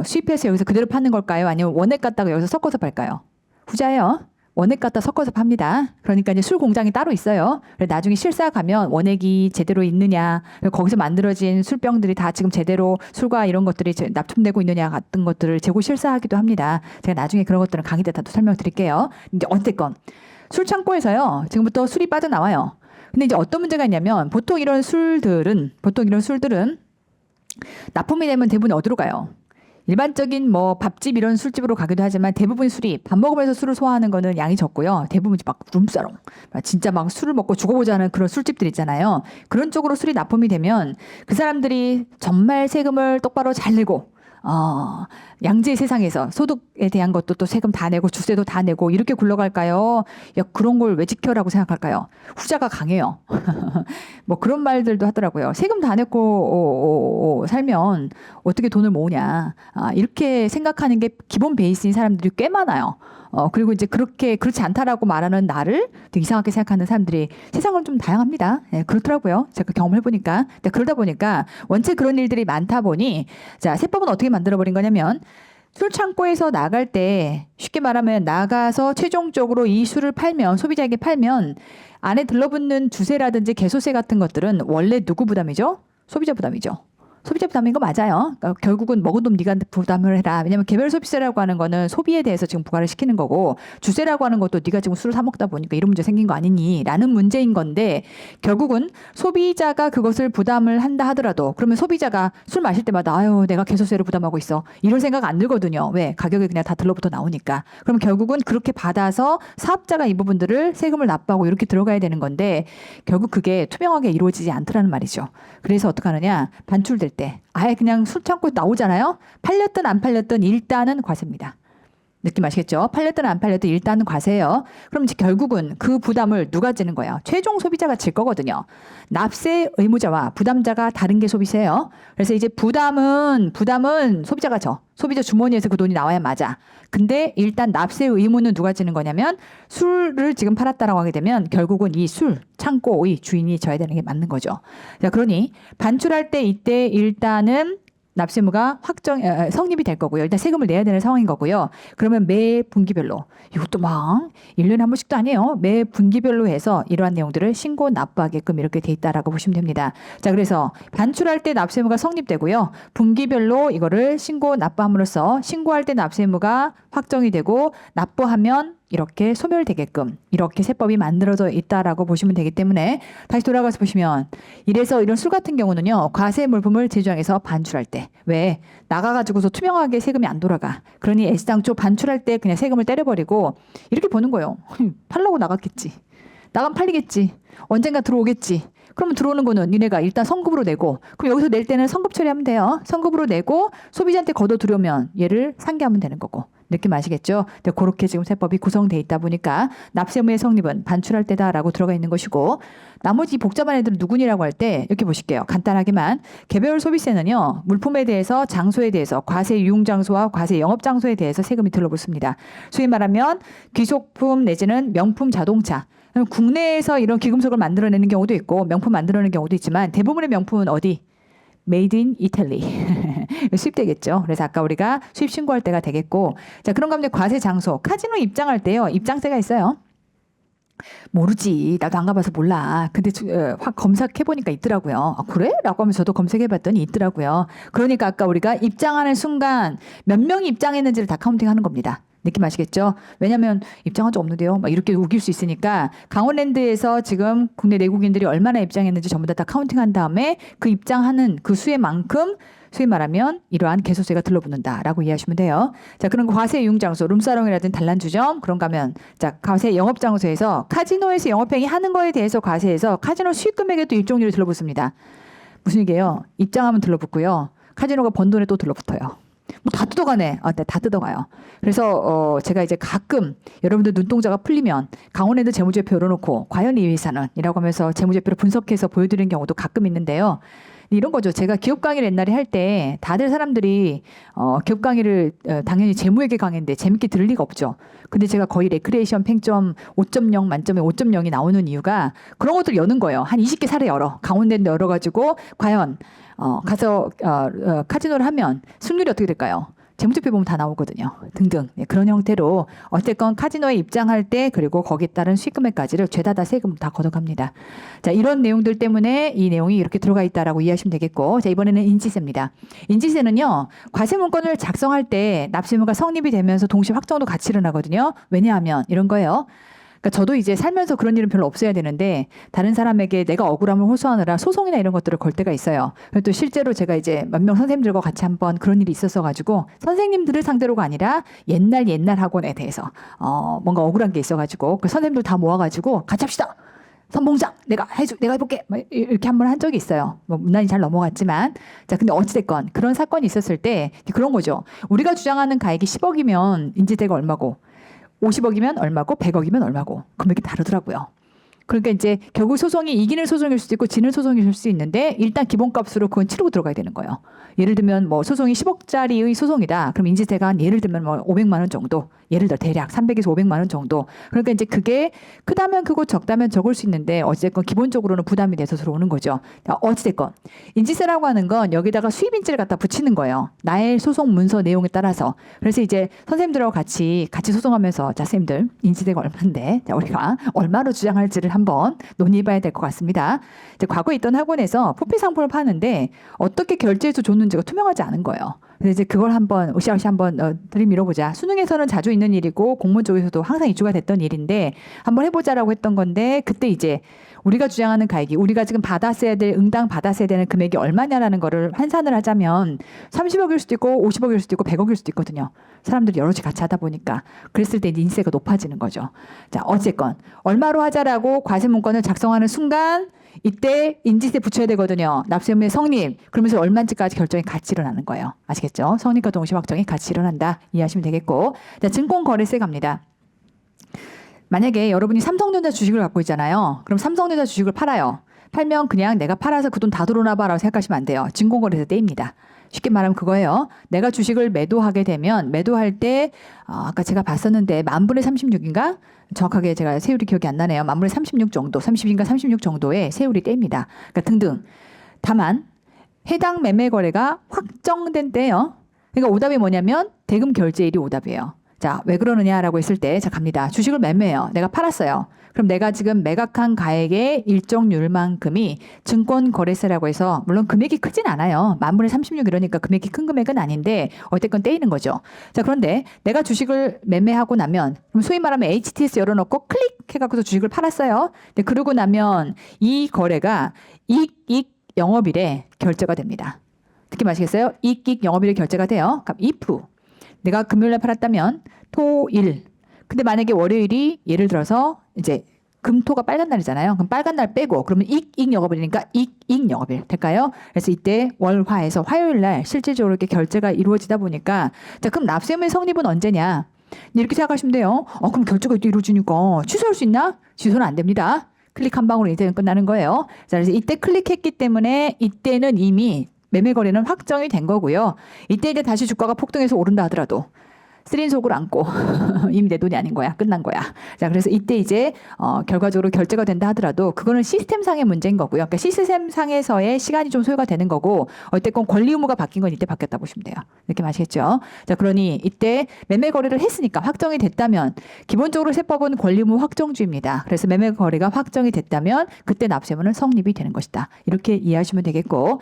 수입해서 여기서 그대로 파는 걸까요? 아니면 원액 갖다가 여기서 섞어서 팔까요? 후자예요. 원액 갖다 섞어서 팝니다. 그러니까 이제 술 공장이 따로 있어요. 나중에 실사 가면 원액이 제대로 있느냐, 거기서 만들어진 술병들이 다 지금 제대로 술과 이런 것들이 납품되고 있느냐 같은 것들을 재고 실사하기도 합니다. 제가 나중에 그런 것들은 강의 때 다 또 설명드릴게요. 이제 어쨌건 술 창고에서요, 지금부터 술이 빠져나와요. 근데 이제 어떤 문제가 있냐면 보통 이런 술들은 납품이 되면 대부분 어디로 가요? 일반적인 뭐 밥집 이런 술집으로 가기도 하지만 대부분 술이 밥 먹으면서 술을 소화하는 거는 양이 적고요. 대부분 막 룸사롱, 진짜 막 술을 먹고 죽어보자는 그런 술집들 있잖아요. 그런 쪽으로 술이 납품이 되면 그 사람들이 정말 세금을 똑바로 잘 내고 양재 세상에서 소득에 대한 것도 또 세금 다 내고 주세도 다 내고 이렇게 굴러갈까요? 야, 그런 걸 왜 지켜라고 생각할까요? 후자가 강해요. 뭐 그런 말들도 하더라고요. 세금 다 내고 살면 어떻게 돈을 모으냐. 이렇게 생각하는 게 기본 베이스인 사람들이 꽤 많아요. 그리고 이제 그렇지 않다라고 말하는 나를 되게 이상하게 생각하는 사람들이 세상은 좀 다양합니다. 예, 그렇더라고요. 제가 경험해보니까. 그러다 보니까 원체 그런 일들이 많다 보니, 자, 세법은 어떻게 만들어버린 거냐면, 술 창고에서 나갈 때 쉽게 말하면 나가서 최종적으로 이 술을 팔면, 소비자에게 팔면 안에 들러붙는 주세라든지 개소세 같은 것들은 원래 누구 부담이죠? 소비자 부담이죠. 소비자 부담인 거 맞아요. 그러니까 결국은 먹은 돈 네가 부담을 해라. 왜냐하면 개별 소비세라고 하는 거는 소비에 대해서 지금 부과를 시키는 거고, 주세라고 하는 것도 네가 지금 술을 사 먹다 보니까 이런 문제 생긴 거 아니니? 라는 문제인 건데, 결국은 소비자가 그것을 부담을 한다 하더라도, 그러면 소비자가 술 마실 때마다 아유 내가 개소세를 부담하고 있어, 이런 생각 안 들거든요. 왜? 가격이 그냥 다 들러붙어 나오니까. 그럼 결국은 그렇게 받아서 사업자가 이 부분들을 세금을 납부하고 이렇게 들어가야 되는 건데, 결국 그게 투명하게 이루어지지 않더라는 말이죠. 그래서 어떻게 하느냐, 반출될 때 아예 그냥 술 창고에 나오잖아요. 팔렸든 안 팔렸든 일단은 과세입니다. 느낌 아시겠죠? 팔렸든 안 팔렸든 일단은 과세예요. 그럼 이제 결국은 그 부담을 누가 지는 거예요? 최종 소비자가 질 거거든요. 납세 의무자와 부담자가 다른 게 소비세예요. 그래서 이제 부담은 소비자가 져. 소비자 주머니에서 그 돈이 나와야 맞아. 근데 일단 납세 의무는 누가 지는 거냐면, 술을 지금 팔았다라고 하게 되면 결국은 이 술 창고의 주인이 져야 되는 게 맞는 거죠. 자, 그러니 반출할 때 이때 일단은 납세무가 성립이 될 거고요. 일단 세금을 내야 되는 상황인 거고요. 그러면 매 분기별로, 이것도 막 1년에 한 번씩도 아니에요. 매 분기별로 해서 이러한 내용들을 신고 납부하게끔 이렇게 돼 있다라고 보시면 됩니다. 자, 그래서 반출할 때 납세무가 성립되고요. 분기별로 이거를 신고 납부함으로써 신고할 때 납세무가 확정이 되고, 납부하면 이렇게 소멸되게끔 이렇게 세법이 만들어져 있다라고 보시면 되기 때문에, 다시 돌아가서 보시면, 이래서 이런 술 같은 경우는요, 과세 물품을 제조항에서 반출할 때, 왜 나가가지고서 투명하게 세금이 안 돌아가. 그러니 애시당초 반출할 때 그냥 세금을 때려버리고 이렇게 보는 거예요. 팔려고 나갔겠지. 나가면 팔리겠지. 언젠가 들어오겠지. 그러면 들어오는 거는 니네가 일단 성급으로 내고, 그럼 여기서 낼 때는 성급 처리하면 돼요. 성급으로 내고 소비자한테 걷어 들여오면 얘를 상계하면 되는 거고. 느낌 아시겠죠? 그렇게 지금 세법이 구성되어 있다 보니까 납세무의 성립은 반출할 때다라고 들어가 있는 것이고, 나머지 복잡한 애들은 누구니라고 할 때 이렇게 보실게요. 간단하게만 개별 소비세는요, 물품에 대해서, 장소에 대해서, 과세 유용장소와 과세 영업장소에 대해서 세금이 들러붙습니다. 소위 말하면 귀속품 내지는 명품 자동차, 국내에서 이런 귀금속을 만들어내는 경우도 있고 명품 만들어내는 경우도 있지만, 대부분의 명품은 어디? Made in Italy. 수입되겠죠. 그래서 아까 우리가 수입 신고할 때가 되겠고, 자, 그런 가운데 과세 장소, 카지노 입장할 때요, 입장세가 있어요. 모르지. 나도 안 가봐서 몰라. 근데 확 검색해보니까 있더라고요. 아, 그래? 라고 하면서 저도 검색해봤더니 있더라고요. 그러니까 아까 우리가 입장하는 순간 몇 명이 입장했는지를 다 카운팅하는 겁니다. 느낌 아시겠죠? 왜냐하면 입장한 적 없는데요, 막 이렇게 우길 수 있으니까, 강원랜드에서 지금 국내 내국인들이 얼마나 입장했는지 전부 다 카운팅한 다음에 그 입장하는 그 수에만큼, 소위 말하면 이러한 개소세가 들러붙는다라고 이해하시면 돼요. 자, 그런 과세 유용장소, 룸사롱이라든지 단란주점, 그런 가면, 자, 과세 영업장소에서 카지노에서 영업행위 하는 거에 대해서 과세해서 카지노 수익금액에도 일종률이 들러붙습니다. 무슨 얘기예요? 입장하면 들러붙고요, 카지노가 번 돈에 또 들러붙어요. 뭐 다 뜯어가네. 다 뜯어가요. 그래서 제가 이제 가끔 여러분들 눈동자가 풀리면 강원랜드 재무제표 열어놓고 과연 이 회사는 이라고 하면서 재무제표를 분석해서 보여드리는 경우도 가끔 있는데요. 이런 거죠. 제가 기업 강의를 옛날에 할 때 다들 사람들이 기업 강의를 당연히 재무회계 강의인데 재밌게 들을 리가 없죠. 근데 제가 거의 레크레이션 팽점 5.0 만점에 5.0이 나오는 이유가 그런 것들 여는 거예요. 한 20개 사례 열어. 강원랜드 열어가지고 과연 가서 카지노를 하면 승률이 어떻게 될까요? 재무제표 보면 다 나오거든요. 등등. 네, 그런 형태로 어쨌건 카지노에 입장할 때 그리고 거기에 따른 수익금액까지를 죄다 다 세금 다 걷어갑니다. 자, 이런 내용들 때문에 이 내용이 이렇게 들어가 있다라고 이해하시면 되겠고, 자, 이번에는 인지세입니다. 인지세는요, 과세문건을 작성할 때 납세의무가 성립이 되면서 동시에 확정도 같이 일어나거든요. 왜냐하면 이런 거예요. 그러니까 저도 이제 살면서 그런 일은 별로 없어야 되는데 다른 사람에게 내가 억울함을 호소하느라 소송이나 이런 것들을 걸 때가 있어요. 또 실제로 제가 이제 몇 명 선생님들과 같이 한번 그런 일이 있었어 가지고 선생님들을 상대로가 아니라 옛날 학원에 대해서 뭔가 억울한 게 있어 가지고 그 선생님들 다 모아 가지고 같이 합시다. 선봉장 내가 해볼게 이렇게 한번 한 적이 있어요. 뭐 무난히 잘 넘어갔지만, 자, 근데 어찌됐건 그런 사건이 있었을 때 그런 거죠. 우리가 주장하는 가액이 10억이면 인지세가 얼마고 50억이면 얼마고 100억이면 얼마고 금액이 다르더라고요. 그러니까 이제 결국 소송이 이기는 소송일 수도 있고 지는 소송일 수 있는데 일단 기본값으로 그건 치르고 들어가야 되는 거예요. 예를 들면 뭐 소송이 10억짜리의 소송이다. 그럼 인지세가 한 예를 들면 뭐 500만 원 정도. 예를 들어 대략 300에서 500만 원 정도. 그러니까 이제 그게 크다면 크고 적다면 적을 수 있는데 어찌됐건 기본적으로는 부담이 돼서 들어오는 거죠. 어찌됐건 인지세라고 하는 건 여기다가 수입인지를 갖다 붙이는 거예요. 나의 소송 문서 내용에 따라서. 그래서 이제 선생님들하고 같이 소송하면서 자, 선생님들 인지세가 얼마인데 자, 우리가 얼마로 주장할지를 한번 논의해봐야 될 것 같습니다. 이제 과거에 있던 학원에서 포피 상품을 파는데 어떻게 결제해서 줬는지가 투명하지 않은 거예요. 그래서 이제 그걸 한번 으쌰으쌰 한번 들이밀어보자. 수능에서는 자주 있는 일이고 공문 쪽에서도 항상 이슈가 됐던 일인데 한번 해보자라고 했던 건데, 그때 이제 우리가 주장하는 가액이 우리가 지금 받았어야 될 응당 받았어야 되는 금액이 얼마냐라는 거를 환산을 하자면 30억일 수도 있고 50억일 수도 있고 100억일 수도 있거든요. 사람들이 여럿이 같이 하다 보니까 그랬을 때 인지세가 높아지는 거죠. 자, 어쨌건 얼마로 하자라고 과세문건을 작성하는 순간 이때 인지세 붙여야 되거든요. 납세의무의 성립. 그러면서 얼마인지까지 결정이 같이 일어나는 거예요. 아시겠죠? 성립과 동시에 확정이 같이 일어난다. 이해하시면 되겠고. 자, 증권거래세 갑니다. 만약에 여러분이 삼성전자 주식을 갖고 있잖아요. 그럼 삼성전자 주식을 팔아요. 팔면 그냥 내가 팔아서 그 돈 다 들어오나 봐라고 생각하시면 안 돼요. 증권거래세 떼입니다. 쉽게 말하면 그거예요. 내가 주식을 매도하게 되면 매도할 때 아까 제가 봤었는데 10,000분의 36인가? 정확하게 제가 세율이 기억이 안 나네요. 10,000분의 36 정도, 30인가 36 정도의 세율이 떼입니다. 그러니까 등등. 다만 해당 매매 거래가 확정된 때요. 그러니까 오답이 뭐냐면 대금 결제일이 오답이에요. 자, 왜 그러느냐라고 했을 때, 자, 갑니다. 주식을 매매해요. 내가 팔았어요. 그럼 내가 지금 매각한 가액의 일정률만큼이 증권거래세라고 해서, 물론 금액이 크진 않아요. 10,000분의 36 이러니까 금액이 큰 금액은 아닌데 어쨌건 떼이는 거죠. 자, 그런데 내가 주식을 매매하고 나면, 그럼 소위 말하면 HTS 열어놓고 클릭해갖고서 주식을 팔았어요. 근데 그러고 나면 이 거래가 이익 영업일에 결제가 됩니다. 듣기 마시겠어요? 이익 영업일에 결제가 돼요. 그럼 if 내가 금요일에 팔았다면 토일. 근데 만약에 월요일이 예를 들어서 이제 금토가 빨간 날이잖아요. 그럼 빨간 날 빼고 그러면 이익 영업일이니까 이익 영업일 될까요? 그래서 이때 월화에서 화요일 날 실질적으로 이렇게 결제가 이루어지다 보니까, 자, 그럼 납세의무의 성립은 언제냐? 이렇게 생각하시면 돼요. 그럼 결제가 이때 이루어지니까 취소할 수 있나? 취소는 안 됩니다. 클릭 한 방으로 이제는 끝나는 거예요. 자, 그래서 이때 클릭했기 때문에 이때는 이미 매매 거래는 확정이 된 거고요. 이때 이제 다시 주가가 폭등해서 오른다 하더라도 쓰린 속을 안고 이미 내 돈이 아닌 거야. 끝난 거야. 자, 그래서 이때 이제 결과적으로 결제가 된다 하더라도 그거는 시스템상의 문제인 거고요. 그러니까 시스템상에서의 시간이 좀 소요가 되는 거고, 어쨌건 권리 의무가 바뀐 건 이때 바뀌었다 보시면 돼요. 이렇게 아시겠죠? 자, 그러니 이때 매매 거래를 했으니까 확정이 됐다면 기본적으로 세법은 권리 의무 확정주의입니다. 그래서 매매 거래가 확정이 됐다면 그때 납세의무는 성립이 되는 것이다. 이렇게 이해하시면 되겠고.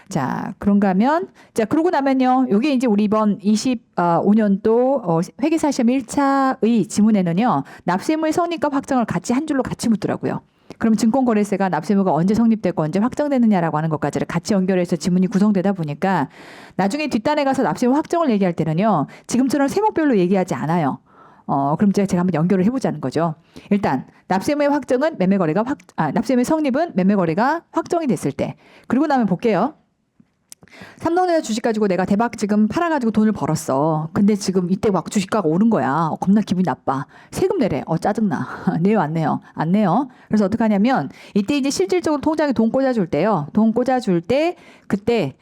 자, 그런가 하면, 자, 그러고 나면요. 요게 이제 우리 이번 25년도 회계사 시험 1차의 지문에는요. 납세의무의 성립과 확정을 같이 한 줄로 같이 묻더라고요. 그럼 증권거래세가 납세의무가 언제 성립되고 언제 확정되느냐라고 하는 것까지를 같이 연결해서 지문이 구성되다 보니까 나중에 뒷단에 가서 납세의무 확정을 얘기할 때는요. 지금처럼 세목별로 얘기하지 않아요. 그럼 제가 한번 연결을 해보자는 거죠. 일단 납세의무의 확정은 납세의무의 성립은 매매 거래가 확정이 됐을 때. 그리고 나면 볼게요. 삼성전자 주식 가지고 내가 대박 지금 팔아가지고 돈을 벌었어. 근데 지금 이때 막 주식가가 오른 거야. 겁나 기분이 나빠. 세금 내래. 짜증나. 내요, 안 내요? 안 내요. 그래서 어떻게 하냐면 이때 이제 실질적으로 통장에 돈 꽂아줄 때요. 돈 꽂아줄 때 그때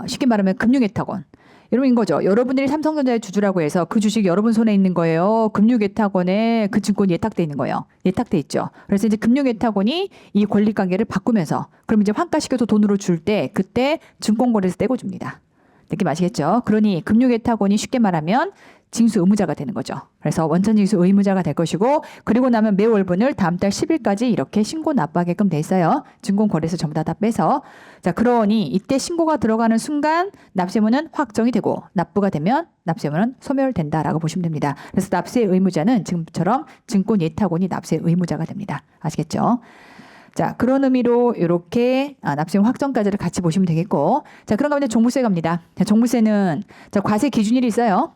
쉽게 말하면 금융예탁원. 여러분인 거죠. 여러분들이 삼성전자의 주주라고 해서 그 주식이 여러분 손에 있는 거예요. 금융예탁원에 그 증권이 예탁돼 있는 거예요. 예탁돼 있죠. 그래서 이제 금융예탁원이 이 권리관계를 바꾸면서 그럼 이제 환가시켜서 돈으로 줄 때 그때 증권거래에서 떼고 줍니다. 느낌 아시겠죠? 그러니 금융예탁원이 쉽게 말하면 징수 의무자가 되는 거죠. 그래서 원천 징수 의무자가 될 것이고 그리고 나면 매월분을 다음 달 10일까지 이렇게 신고 납부하게끔 돼 있어요. 증권거래소 전부 다 빼서. 자, 그러니 이때 신고가 들어가는 순간 납세무는 확정이 되고 납부가 되면 납세무는 소멸된다라고 보시면 됩니다. 그래서 납세 의무자는 지금처럼 증권예탁원이 납세 의무자가 됩니다. 아시겠죠? 자, 그런 의미로 이렇게 납세무 확정까지를 같이 보시면 되겠고 자, 그런 가운데 종부세 갑니다. 자, 종부세는 자, 과세 기준일이 있어요.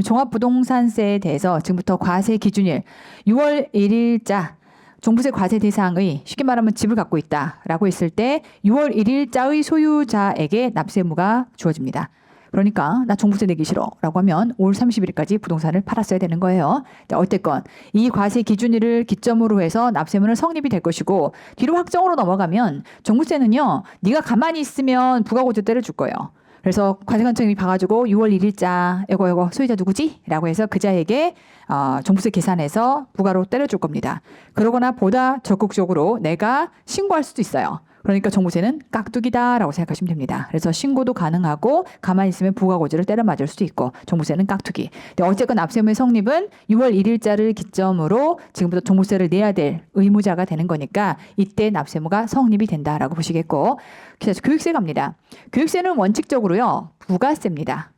종합부동산세에 대해서 지금부터 과세 기준일 6월 1일자 종부세 과세 대상의 쉽게 말하면 집을 갖고 있다라고 했을 때 6월 1일자의 소유자에게 납세무가 주어집니다. 그러니까 나 종부세 내기 싫어라고 하면 5월 30일까지 부동산을 팔았어야 되는 거예요. 자, 어쨌건 이 과세 기준일을 기점으로 해서 납세무는 성립이 될 것이고 뒤로 확정으로 넘어가면 종부세는요. 네가 가만히 있으면 부가고지 때려줄 거예요. 그래서 과세관청이 봐가지고 6월 1일자 이거 소유자 누구지? 라고 해서 그자에게 종부세 계산해서 부가로 때려줄 겁니다. 그러거나 보다 적극적으로 내가 신고할 수도 있어요. 그러니까 종부세는 깍두기다라고 생각하시면 됩니다. 그래서 신고도 가능하고 가만히 있으면 부가고지를 때려 맞을 수도 있고 종부세는 깍두기. 근데 어쨌건 납세무의 성립은 6월 1일자를 기점으로 지금부터 종부세를 내야 될 의무자가 되는 거니까 이때 납세무가 성립이 된다라고 보시겠고 교육세 갑니다. 교육세는 원칙적으로요. 부가세입니다.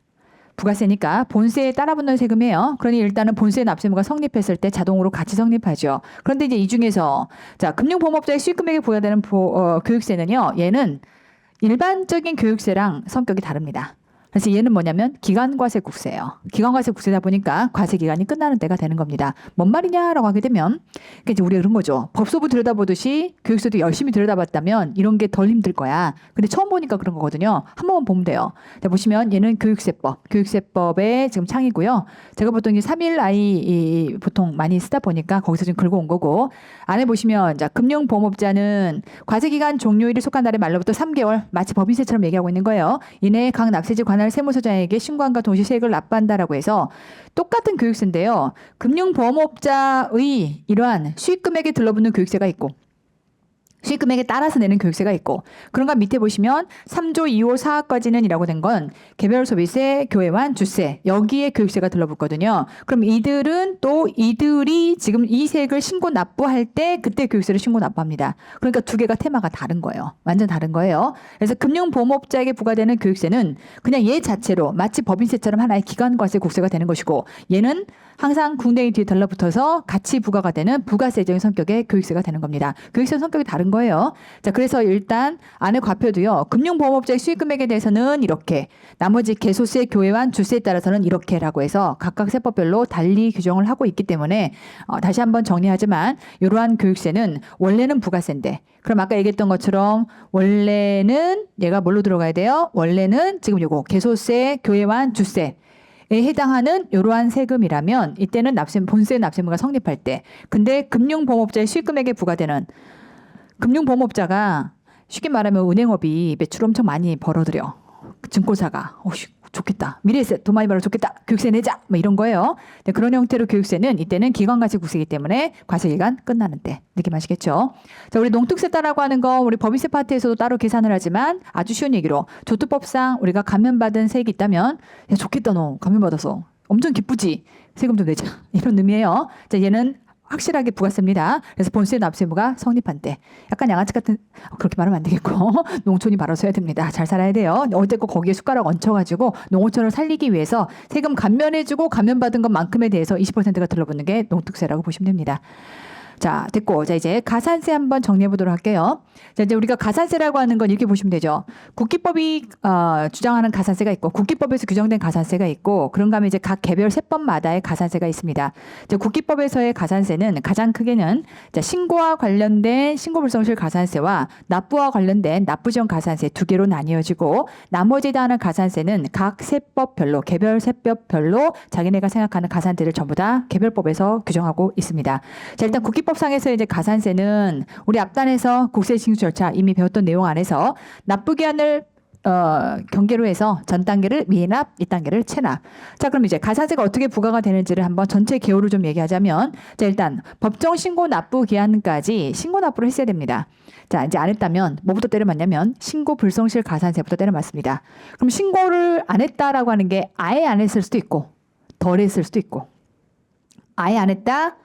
부가세니까 본세에 따라붙는 세금이에요. 그러니 일단은 본세 납세무가 성립했을 때 자동으로 같이 성립하죠. 그런데 이제 이 중에서 자 금융보험업자의 수익금액에 부과되는 교육세는요. 얘는 일반적인 교육세랑 성격이 다릅니다. 그래서 얘는 뭐냐면 기간과세국세예요. 기간과세국세다 보니까 과세기간이 끝나는 때가 되는 겁니다. 뭔 말이냐라고 하게 되면 이제 우리가 그런 거죠. 법소부 들여다보듯이 교육세도 열심히 들여다봤다면 이런 게 덜 힘들 거야. 근데 처음 보니까 그런 거거든요. 한 번만 보면 돼요. 자, 보시면 얘는 교육세법의 지금 창이고요. 제가 보통 이제 3.1i 보통 많이 쓰다 보니까 거기서 좀 긁어온 거고 안에 보시면 자 금융보험업자는 과세기간 종료일이 속한 날의 말로부터 3개월 마치 법인세처럼 얘기하고 있는 거예요. 이내 각 납세지 관할 세무서장에게 신고함과 동시에 세액을 납부한다라고 해서 똑같은 교육세인데요. 금융보험업자의 이러한 수익금액에 들러붙는 교육세가 있고 수익금액에 따라서 내는 교육세가 있고 그런가 밑에 보시면 3조 2호 4호까지는 이라고 된 건 개별 소비세, 교회환, 주세 여기에 교육세가 들러붙거든요. 그럼 이들이 지금 이 세액을 신고 납부할 때 그때 교육세를 신고 납부합니다. 그러니까 두 개가 테마가 다른 거예요. 완전 다른 거예요. 그래서 금융보험업자에게 부과되는 교육세는 그냥 얘 자체로 마치 법인세처럼 하나의 기간과세 국세가 되는 것이고 얘는 항상 궁뎅이 뒤에 달라붙어서 같이 부과가 되는 부가세적인 성격의 교육세가 되는 겁니다. 교육세 성격이 다른 거예요. 자, 그래서 일단 안에 과표도요. 금융보험업자의 수익금액에 대해서는 이렇게 나머지 개소세, 교회환, 주세에 따라서는 이렇게라고 해서 각각 세법별로 달리 규정을 하고 있기 때문에 다시 한번 정리하지만 이러한 교육세는 원래는 부가세인데 그럼 아까 얘기했던 것처럼 원래는 얘가 뭘로 들어가야 돼요? 원래는 지금 요거 개소세, 교회환, 주세 에 해당하는 이러한 세금이라면 이때는 본세 납세무가 성립할 때 근데 금융보험업자의 수익금액에 부과되는 금융보험업자가 쉽게 말하면 은행업이 매출 엄청 많이 벌어들여 증권사가 좋겠다. 미래세 돈 많이 벌어 좋겠다. 교육세 내자. 뭐 이런 거예요. 네, 그런 형태로 교육세는 이때는 기간과세국세이기 때문에 과세기간 끝나는 때. 느낌 아시겠죠? 자, 우리 농특세다라고 하는 거 우리 법인세 파트에서도 따로 계산을 하지만 아주 쉬운 얘기로 조투법상 우리가 감면받은 세액이 있다면 야 좋겠다 너 감면받아서 엄청 기쁘지. 세금 좀 내자. 이런 의미예요. 자, 얘는 확실하게 부가세입니다. 그래서 본세 납세무가 성립한 때 약간 양아치 같은 그렇게 말하면 안 되겠고 농촌이 바로 서야 됩니다. 잘 살아야 돼요. 어쨌건 거기에 숟가락 얹혀가지고 농어촌을 살리기 위해서 세금 감면해주고 감면받은 것만큼에 대해서 20%가 들러붙는 게 농특세라고 보시면 됩니다. 자, 됐고. 자, 이제 가산세 한번 정리해 보도록 할게요. 자, 이제 우리가 가산세라고 하는 건 이렇게 보시면 되죠. 국기법이 주장하는 가산세가 있고 국기법에서 규정된 가산세가 있고 그런가 하면 이제 각 개별 세법마다의 가산세가 있습니다. 이제 국기법에서의 가산세는 가장 크게는 자, 신고와 관련된 신고불성실 가산세와 납부와 관련된 납부지원 가산세 두 개로 나뉘어지고 나머지에 대한 가산세는 각 세법별로 개별 세법별로 자기네가 생각하는 가산세를 전부 다 개별법에서 규정하고 있습니다. 자, 일단 국기법상에서 이제 가산세는 우리 앞단에서 국세 징수 절차 이미 배웠던 내용 안에서 납부기한을 경계로 해서 전 단계를 미납, 이 단계를 체납. 자, 그럼 이제 가산세가 어떻게 부과가 되는지를 한번 전체 개요를 좀 얘기하자면, 자, 일단 법정 신고 납부 기한까지 신고 납부를 했어야 됩니다. 자, 이제 안 했다면 뭐부터 때려 맞냐면 신고 불성실 가산세부터 때려 맞습니다. 그럼 신고를 안 했다라고 하는 게 아예 안 했을 수도 있고 덜 했을 수도 있고, 아예 안 했다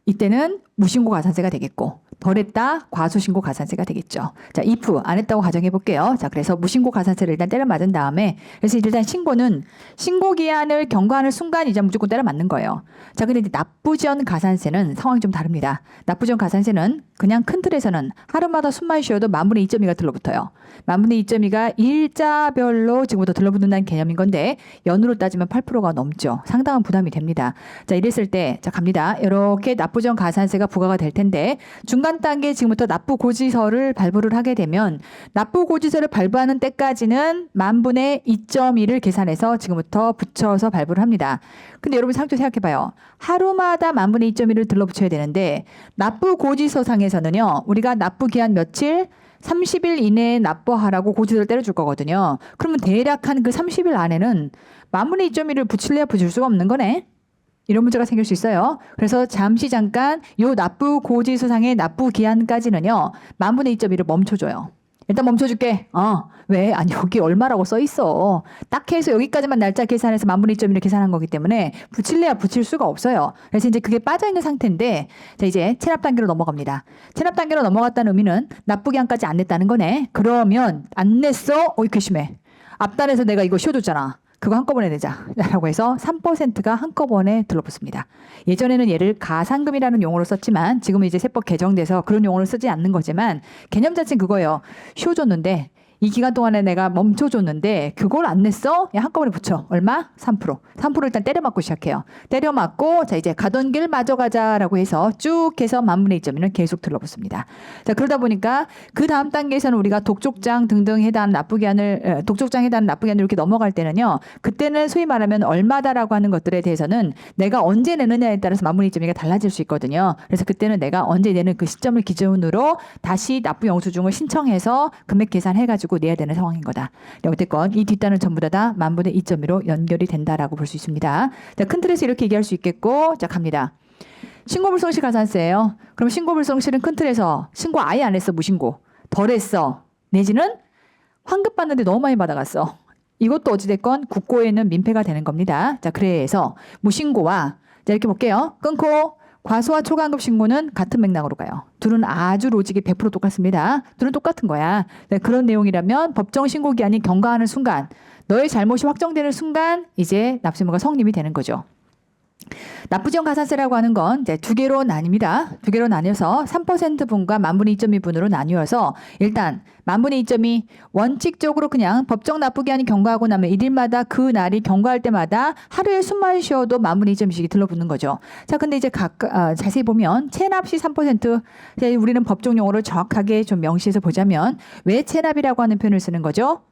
이때는 무신고 가산세가 되겠고, 덜 했다 과소신고 가산세가 되겠죠. 자, if 안 했다고 가정해 볼게요. 자, 그래서 무신고 가산세를 일단 때려 맞은 다음에, 그래서 일단 신고는 신고 기한을 경과하는 순간 이제 무조건 때려 맞는 거예요. 자, 근데 이제 납부 전 가산세는 상황이 좀 다릅니다. 납부 전 가산세는 그냥 큰 틀에서는 하루마다 숨만 쉬어도 2,2가 들러붙어요. 2,2가 일자별로 지금부터 들러붙는다는 개념인 건데, 연으로 따지면 8%가 넘죠. 상당한 부담이 됩니다. 자, 이랬을 때, 자, 갑니다. 이렇게 납부 전 가산세가 부과가 될 텐데, 중간 단계 지금부터 납부 고지서를 발부를 하게 되면, 납부 고지서를 발부하는 때까지는 10,000분의 2.1을 계산해서 지금부터 붙여서 발부를 합니다. 근데 여러분 상황 생각해봐요. 하루마다 10,000분의 2.1을 들러붙여야 되는데, 납부 고지서상에서는요, 우리가 납부 기한 며칠? 30일 이내에 납부하라고 고지서를 때려줄 거거든요. 그러면 대략 한 그 30일 안에는 10,000분의 2.1을 붙일래야 붙일 수가 없는 거네. 이런 문제가 생길 수 있어요. 그래서 잠깐 요 납부 고지서상의 납부 기한까지는요, 10,000분의 2.1을 멈춰줘요. 일단 멈춰줄게. 왜? 아니, 여기 얼마라고 써 있어. 딱 해서 여기까지만 날짜 계산해서 10,000분의 2.1을 계산한 거기 때문에 붙일래야 붙일 수가 없어요. 그래서 이제 그게 빠져있는 상태인데, 자, 이제 체납 단계로 넘어갑니다. 체납 단계로 넘어갔다는 의미는 납부 기한까지 안 냈다는 거네. 그러면 안 냈어? 이렇게 심해. 앞단에서 내가 이거 쉬어줬잖아. 그거 한꺼번에 내자 라고 해서 3%가 한꺼번에 들러붙습니다. 예전에는 얘를 가상금이라는 용어로 썼지만 지금은 이제 세법 개정돼서 그런 용어를 쓰지 않는 거지만, 개념 자체는 그거예요. 쉬어줬는데 이 기간 동안에 내가 멈춰줬는데 그걸 안 냈어? 야, 한꺼번에 붙여. 얼마? 3%. 3% 일단 때려 맞고 시작해요. 때려 맞고, 자, 이제 가던 길 마저 가자라고 해서 쭉 해서 10,000분의 2.1은 계속 들러붙습니다. 자, 그러다 보니까 그 다음 단계에서는 우리가 독촉장 등등 해당 납부기한을, 독촉장 해당 납부기한을 이렇게 넘어갈 때는요, 그때는 소위 말하면 얼마다라고 하는 것들에 대해서는 내가 언제 내느냐에 따라서 10,000분의 2.1가 달라질 수 있거든요. 그래서 그때는 내가 언제 내는 그 시점을 기준으로 다시 납부 영수증을 신청해서 금액 계산해가지고 내야 되는 상황인 거다. 어쨌건 이 뒷단은 전부 다 10,000분의 2.1로 연결이 된다라고 볼 수 있습니다. 자, 큰 틀에서 이렇게 얘기할 수 있겠고, 자, 갑니다. 신고불성실 가산세예요. 그럼 신고불성실은 큰 틀에서 신고 아예 안 했어, 무신고. 덜 했어. 내지는 환급 받는데 너무 많이 받아갔어. 이것도 어찌됐건 국고에는 민폐가 되는 겁니다. 자, 그래서 무신고와, 자, 이렇게 볼게요. 끊고 과소와 초과환급 신고는 같은 맥락으로 가요. 둘은 아주 로직이 100% 똑같습니다. 둘은 똑같은 거야. 네, 그런 내용이라면 법정 신고 기한이 경과하는 순간, 너의 잘못이 확정되는 순간 이제 납세의무가 성립이 되는 거죠. 납부지원 가산세라고 하는 건 이제 두 개로 나뉩니다. 두 개로 나뉘어서 3%분과 10,000분의 2.2분으로 나뉘어서, 일단 10,000분의 2.2 원칙적으로 그냥 법정 납부기한이 경과하고 나면 일일마다 그 날이 경과할 때마다 하루에 숨만 쉬어도 10,000분의 2.2씩이 들러붙는 거죠. 자, 근데 이제 자세히 보면 체납 시 3%, 우리는 법정 용어를 정확하게 좀 명시해서 보자면 왜 체납이라고 하는 표현을 쓰는 거죠?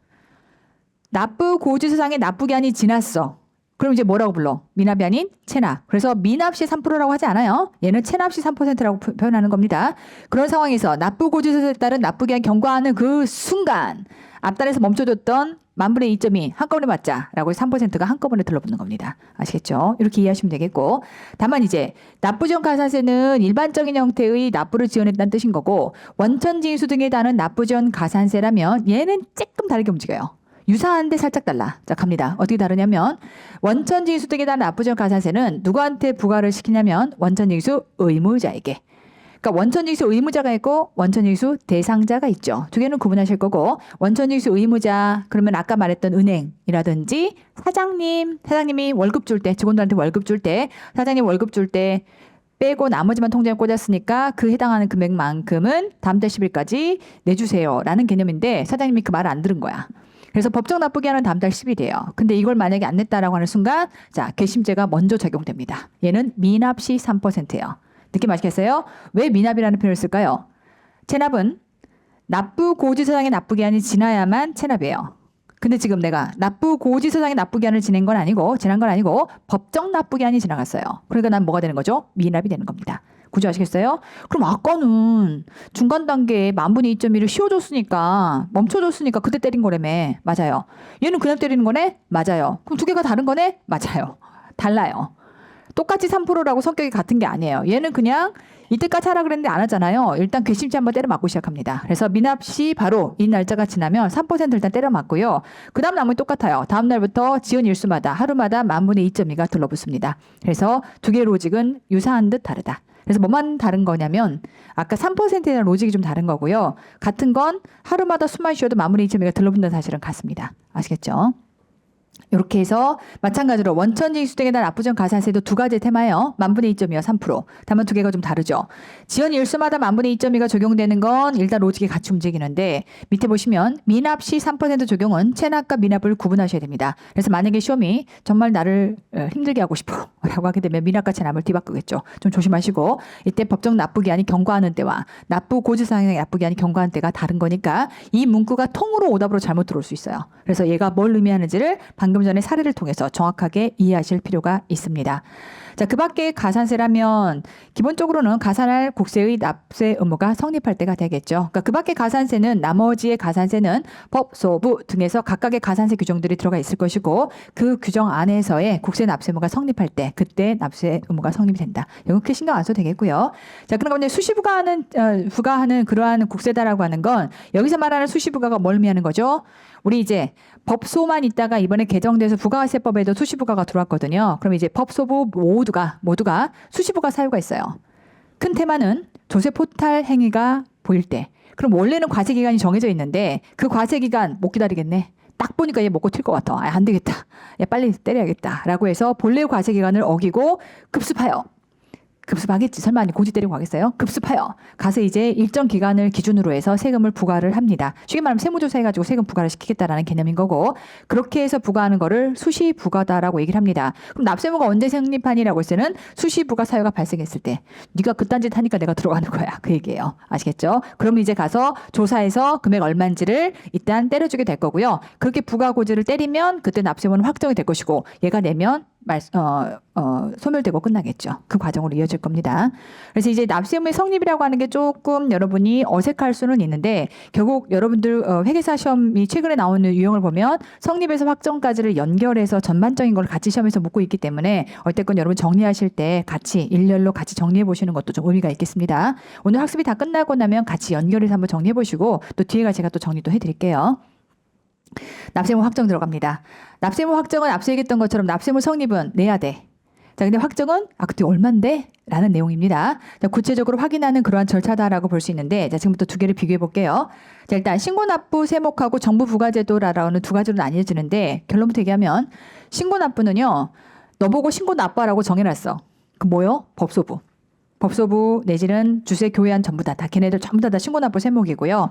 납부 고지서상의 납부기한이 지났어. 그럼 이제 뭐라고 불러? 미납이 아닌 체납. 그래서 미납 시 3%라고 하지 않아요. 얘는 체납 시 3%라고 표현하는 겁니다. 그런 상황에서 납부 고지서에 따른 납부기한 경과하는 그 순간, 앞단에서 멈춰줬던 10,000분의 2.2 한꺼번에 맞자라고 해서 3%가 한꺼번에 들러붙는 겁니다. 아시겠죠? 이렇게 이해하시면 되겠고, 다만 이제 납부지원 가산세는 일반적인 형태의 납부를 지원했다는 뜻인 거고, 원천징수 등에 따른 납부지원 가산세라면 얘는 조금 다르게 움직여요. 유사한데 살짝 달라. 자, 갑니다. 어떻게 다르냐면, 원천징수 등에 따른 납부지원 가산세는 누구한테 부과를 시키냐면 원천징수 의무자에게. 그러니까 원천징수 의무자가 있고 원천징수 대상자가 있죠. 두 개는 구분하실 거고, 원천징수 의무자, 그러면 아까 말했던 은행이라든지 사장님이 월급 줄 때, 직원들한테 월급 줄 때, 사장님 월급 줄 때 빼고 나머지만 통장에 꽂았으니까 그 해당하는 금액만큼은 다음 달 10일까지 내주세요 라는 개념인데, 사장님이 그 말을 안 들은 거야. 그래서 법정 납부기한은 다음 달 10일이에요. 근데 이걸 만약에 안 냈다라고 하는 순간, 자, 괘씸죄가 먼저 적용됩니다. 얘는 미납 시 3%예요. 느낌 아시겠어요? 왜 미납이라는 표현을 쓸까요? 체납은 납부 고지서상의 납부기한이 지나야만 체납이에요. 근데 지금 내가 납부 고지서상의 납부기한을 지난 건 아니고 법정 납부기한이 지나갔어요. 그러니까 난 뭐가 되는 거죠? 미납이 되는 겁니다. 구조 아시겠어요? 그럼 아까는 중간 단계에 2,1을 씌워줬으니까 멈춰줬으니까 그때 때린 거라며. 맞아요. 얘는 그냥 때리는 거네? 맞아요. 그럼 두 개가 다른 거네? 맞아요. 달라요. 똑같이 3%라고 성격이 같은 게 아니에요. 얘는 그냥 이때까지 하라 그랬는데 안 하잖아요. 일단 괘씸죄 한번 때려 맞고 시작합니다. 그래서 미납 시 바로 이 날짜가 지나면 3% 일단 때려 맞고요. 그 다음 나머지 똑같아요. 다음 날부터 지은 일수마다 하루마다 2,의 들러붙습니다. 그래서 두 개의 로직은 유사한 듯 다르다. 그래서 뭐만 다른 거냐면 아까 3%에 대한 로직이 좀 다른 거고요. 같은 건 하루마다 숨만 쉬어도 2,가 들러붙는 사실은 같습니다. 아시겠죠? 이렇게 해서 마찬가지로 원천징수 수등에 대한 압부정 가산세도 두 가지 테마예요. 2,이요 3%. 다만 두 개가 좀 다르죠. 지연 일수마다 2,2가 적용되는 건 일단 로직이 같이 움직이는데 밑에 보시면 미납 시 3% 적용은 체납과 미납을 구분하셔야 됩니다. 그래서 만약에 시험이 정말 나를 힘들게 하고 싶어 라고 하게 되면 미납과 체납을 뒤바꾸겠죠. 좀 조심하시고 이때 법정 납부기한이 경과하는 때와 납부 고지사항의 납부기한이 경과하는 때가 다른 거니까 이 문구가 통으로 오답으로 잘못 들어올 수 있어요. 그래서 얘가 뭘 의미하는지를 방금 전에 사례를 통해서 정확하게 이해하실 필요가 있습니다. 자, 그 밖에 가산세라면 기본적으로는 가산할 국세의 납세 의무가 성립할 때가 되겠죠. 그러니까 그 밖에 가산세는 나머지의 가산세는 법, 소부 등에서 각각의 가산세 규정들이 들어가 있을 것이고 그 규정 안에서의 국세 납세 의무가 성립할 때 그때 납세 의무가 성립이 된다. 이건 크게 신경 안 써도 되겠고요. 자, 그러니까 부과하는 그러한 국세다라고 하는 건 여기서 말하는 수시부과가 뭘 의미하는 거죠? 우리 이제 법소만 있다가 이번에 개정돼서 부가세법에도 수시부가가 들어왔거든요. 그럼 이제 법소부 모두가 수시부가 사유가 있어요. 큰 테마는 조세 포탈 행위가 보일 때. 그럼 원래는 과세 기간이 정해져 있는데 그 과세 기간 못 기다리겠네. 딱 보니까 얘 먹고 튈 것 같아. 안 되겠다. 야, 빨리 때려야겠다. 라고 해서 본래 과세 기간을 어기고 급습하여. 급습하겠지. 설마 아니 고지 때리고 가겠어요? 급습하여 가서 이제 일정 기간을 기준으로 해서 세금을 부과를 합니다. 쉽게 말하면 세무조사 해가지고 세금 부과를 시키겠다라는 개념인 거고 그렇게 해서 부과하는 거를 수시부과다라고 얘기를 합니다. 그럼 납세의무가 언제 성립하니라고 했을 때는 수시부과 사유가 발생했을 때 네가 그딴 짓 하니까 내가 들어가는 거야. 그 얘기예요. 아시겠죠? 그럼 이제 가서 조사해서 금액 얼마인지를 일단 때려주게 될 거고요. 그렇게 부과 고지를 때리면 그때 납세의무는 확정이 될 것이고 얘가 내면 소멸되고 끝나겠죠. 그 과정으로 이어질 겁니다. 그래서 이제 납세의무의 성립이라고 하는 게 조금 여러분이 어색할 수는 있는데 결국 여러분들 회계사 시험이 최근에 나오는 유형을 보면 성립에서 확정까지를 연결해서 전반적인 걸 같이 시험에서 묻고 있기 때문에 어쨌건 여러분 정리하실 때 같이 일렬로 같이 정리해 보시는 것도 좀 의미가 있겠습니다. 오늘 학습이 다 끝나고 나면 같이 연결해서 한번 정리해 보시고 또 뒤에가 제가 또 정리도 해드릴게요. 납세의무 확정 들어갑니다. 납세의무 확정은 앞서 얘기했던 것처럼 납세의무 성립은 내야 돼. 자, 근데 확정은 그때 얼만데? 라는 내용입니다. 자, 구체적으로 확인하는 그러한 절차다라고 볼 수 있는데 자, 지금부터 두 개를 비교해 볼게요. 자, 일단 신고납부 세목하고 정부 부과제도라는 두 가지로 나뉘어지는데 결론부터 얘기하면 신고납부는요. 너보고 신고납부하라고 정해놨어. 그 뭐요? 법소부. 법소부 내지는 주세 교회안 전부 다 걔네들 전부 다 신고납부 세목이고요.